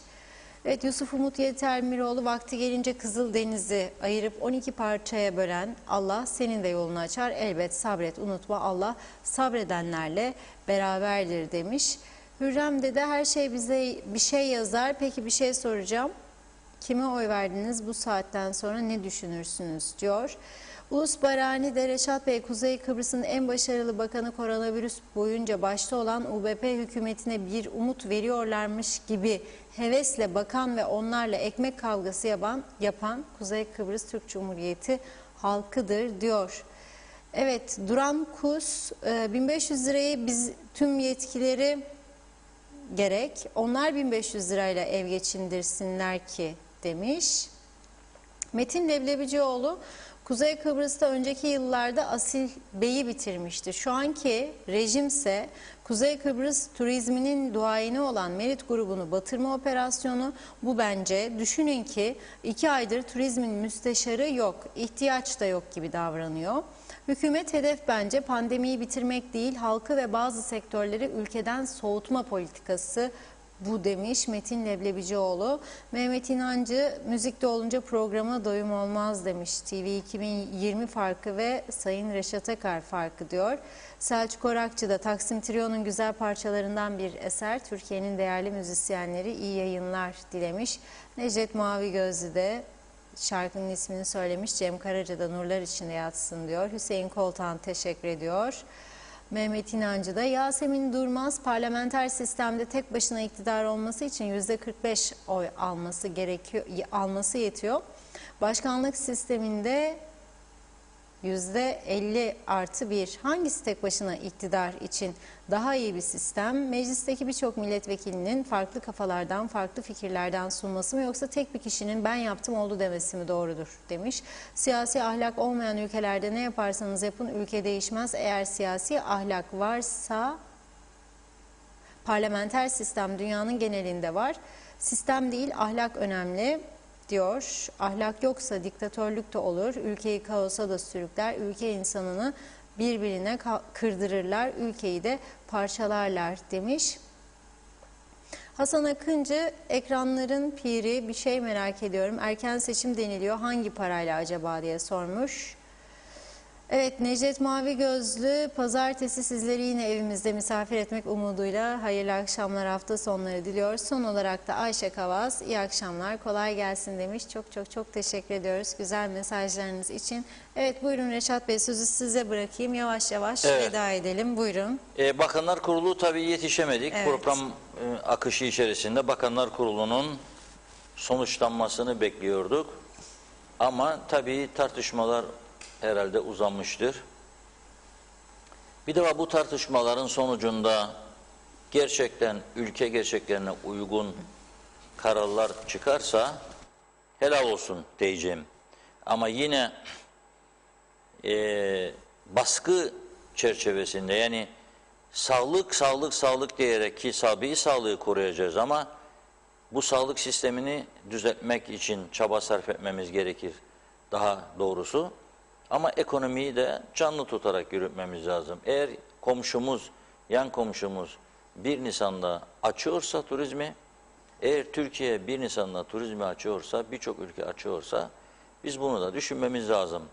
Speaker 1: Evet, Yusuf Umut Yetermiroğlu, vakti gelince Kızıldeniz'i ayırıp 12 parçaya bölen Allah senin de yolunu açar. Elbet sabret, unutma, Allah sabredenlerle beraberdir demiş. Hürrem Dede, her şey bize bir şey yazar. Peki bir şey soracağım. Kime oy verdiniz, bu saatten sonra ne düşünürsünüz diyor. Ulus Barani de, Reşat Bey, Kuzey Kıbrıs'ın en başarılı bakanı koronavirüs boyunca başta olan UBP hükümetine bir umut veriyorlarmış gibi hevesle bakan ve onlarla ekmek kavgası yapan Kuzey Kıbrıs Türk Cumhuriyeti halkıdır diyor. Evet, Duran Kus, 1500 lirayı biz tüm yetkileri gerek, onlar 1500 lirayla ev geçindirsinler ki demiş. Metin Leblebicioğlu, Kuzey Kıbrıs'ta önceki yıllarda Asil Bey'i bitirmişti. Şu anki rejimse Kuzey Kıbrıs turizminin duayeni olan Merit grubunu batırma operasyonu. Bu bence, düşünün ki 2 aydır turizmin müsteşarı yok, ihtiyaç da yok gibi davranıyor. Hükümet hedef bence pandemiyi bitirmek değil, halkı ve bazı sektörleri ülkeden soğutma politikası bu demiş Metin Leblebicioğlu. Mehmet İnancı, müzikte olunca programa doyum olmaz demiş. TV 2020 farkı ve Sayın Reşat Akar farkı diyor. Selçuk Orakçı da, Taksim Trio'nun güzel parçalarından bir eser. Türkiye'nin değerli müzisyenleri iyi yayınlar dilemiş. Necdet Mavi Gözlü de şarkının ismini söylemiş. Cem Karaca da nurlar içinde yatsın diyor. Hüseyin Koltan teşekkür ediyor. Mehmet İnancı da, Yasemin Durmaz, parlamenter sistemde tek başına iktidar olması için %45 oy alması yetiyor. Başkanlık sisteminde %50+1. Hangisi tek başına iktidar için daha iyi bir sistem? Meclisteki birçok milletvekilinin farklı kafalardan, farklı fikirlerden sunması mı, yoksa tek bir kişinin ben yaptım oldu demesi mi doğrudur demiş. Siyasi ahlak olmayan ülkelerde ne yaparsanız yapın ülke değişmez. Eğer siyasi ahlak varsa parlamenter sistem dünyanın genelinde var. Sistem değil, ahlak önemli diyor. Ahlak yoksa diktatörlük de olur. Ülkeyi kaosa da sürükler. Ülke insanını birbirine kırdırırlar. Ülkeyi de parçalarlar demiş. Hasan Akıncı, ekranların piri, bir şey merak ediyorum. Erken seçim deniliyor. Hangi parayla acaba diye sormuş. Evet, Necdet Mavi Gözlü, pazartesi sizleri yine evimizde misafir etmek umuduyla hayırlı akşamlar, hafta sonları diliyor. Son olarak da Ayşe Kavaz, iyi akşamlar, kolay gelsin demiş. Çok teşekkür ediyoruz güzel mesajlarınız için. Evet, buyurun Reşat Bey, sözü size bırakayım, yavaş yavaş veda edelim, buyurun.
Speaker 2: Bakanlar Kurulu tabii yetişemedik.
Speaker 1: Evet.
Speaker 2: Program akışı içerisinde Bakanlar Kurulu'nun sonuçlanmasını bekliyorduk. Ama tabii tartışmalar herhalde uzanmıştır. Bir de bu tartışmaların sonucunda gerçekten ülke gerçeklerine uygun kararlar çıkarsa helal olsun diyeceğim. Ama yine baskı çerçevesinde, yani sağlık diyerek, ki tabii sağlığı koruyacağız ama bu sağlık sistemini düzeltmek için çaba sarf etmemiz gerekir daha doğrusu. Ama ekonomiyi de canlı tutarak yürütmemiz lazım. Eğer yan komşumuz 1 Nisan'da açıyorsa turizmi, eğer Türkiye 1 Nisan'da turizmi açıyorsa, birçok ülke açıyorsa, biz bunu da düşünmemiz lazım.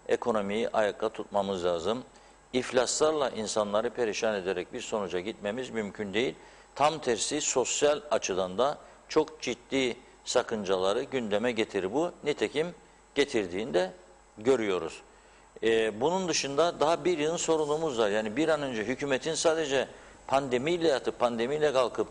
Speaker 2: Ekonomiyi ayakta tutmamız lazım. İflaslarla insanları perişan ederek bir sonuca gitmemiz mümkün değil. Tam tersi sosyal açıdan da çok ciddi sakıncaları gündeme getirir bu. Nitekim getirdiğini de görüyoruz. Bunun dışında daha bir yığın sorunumuz var. Yani bir an önce hükümetin sadece pandemiyle yatıp pandemiyle kalkıp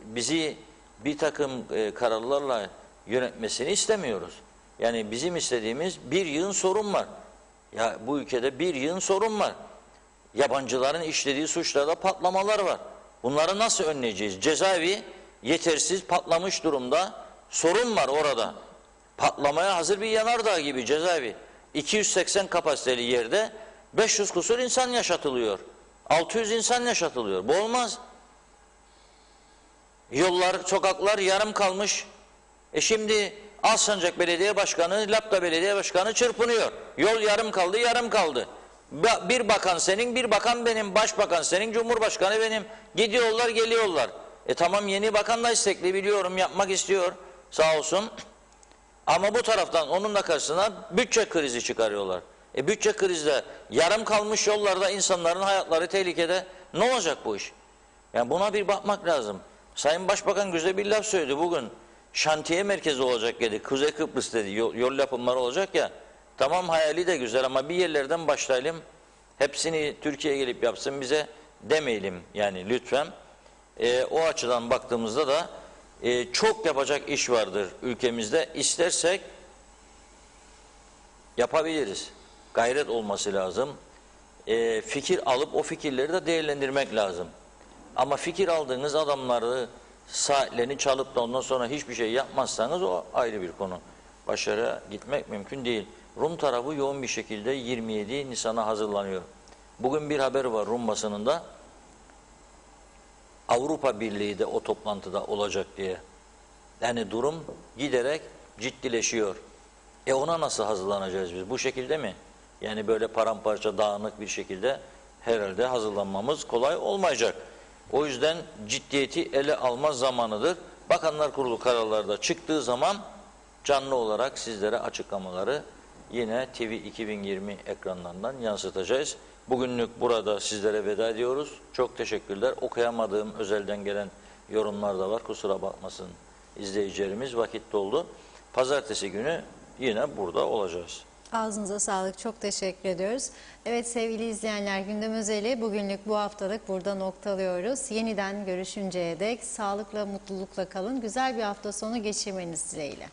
Speaker 2: bizi bir takım kararlarla yönetmesini istemiyoruz. Yani bizim istediğimiz bir yığın sorun var. Ya bu ülkede bir yığın sorun var. Yabancıların işlediği suçlarda patlamalar var. Bunları nasıl önleyeceğiz? Cezaevi yetersiz, patlamış durumda. Sorun var orada. Patlamaya hazır bir yanardağ gibi cezaevi. 280 kapasiteli yerde 500 kusur insan yaşatılıyor. 600 insan yaşatılıyor. Bu olmaz. Yollar, sokaklar yarım kalmış. Şimdi Alsancak Belediye Başkanı, Lapta Belediye Başkanı çırpınıyor. Yol yarım kaldı, yarım kaldı. Bir bakan senin, bir bakan benim, başbakan senin, cumhurbaşkanı benim. Gidiyorlar, geliyorlar. Tamam, yeni bakan da istekli, biliyorum, yapmak istiyor, sağ olsun. Ama bu taraftan onun da karşısına bütçe krizi çıkarıyorlar. Bütçe krizde yarım kalmış yollarda insanların hayatları tehlikede. Ne olacak bu iş? Yani buna bir bakmak lazım. Sayın Başbakan güzel bir laf söyledi bugün. Şantiye merkezi olacak dedi. Kuzey Kıbrıs dedi. Yol yapımları olacak ya. Tamam, hayali de güzel ama bir yerlerden başlayalım. Hepsini Türkiye'ye gelip yapsın bize demeyelim yani, lütfen. O açıdan baktığımızda da çok yapacak iş vardır ülkemizde. İstersek yapabiliriz. Gayret olması lazım. Fikir alıp o fikirleri de değerlendirmek lazım. Ama fikir aldığınız adamları, saatlerini çalıp da ondan sonra hiçbir şey yapmazsanız o ayrı bir konu. Başarıya gitmek mümkün değil. Rum tarafı yoğun bir şekilde 27 Nisan'a hazırlanıyor. Bugün bir haber var Rum basınında. Avrupa Birliği de o toplantıda olacak diye. Yani durum giderek ciddileşiyor. Ona nasıl hazırlanacağız biz? Bu şekilde mi? Yani böyle paramparça, dağınık bir şekilde herhalde hazırlanmamız kolay olmayacak. O yüzden ciddiyeti ele alma zamanıdır. Bakanlar Kurulu kararlarda çıktığı zaman canlı olarak sizlere açıklamaları yine TV 2020 ekranlarından yansıtacağız. Bugünlük burada sizlere veda ediyoruz. Çok teşekkürler. Okuyamadığım özelden gelen yorumlar da var. Kusura bakmasın izleyicilerimiz, vakit doldu. Pazartesi günü yine burada olacağız.
Speaker 1: Ağzınıza sağlık. Çok teşekkür ediyoruz. Evet sevgili izleyenler, gündem özeli bugünlük, bu haftalık burada noktalıyoruz. Yeniden görüşünceye dek sağlıkla, mutlulukla kalın. Güzel bir hafta sonu geçirmeniz dileğiyle.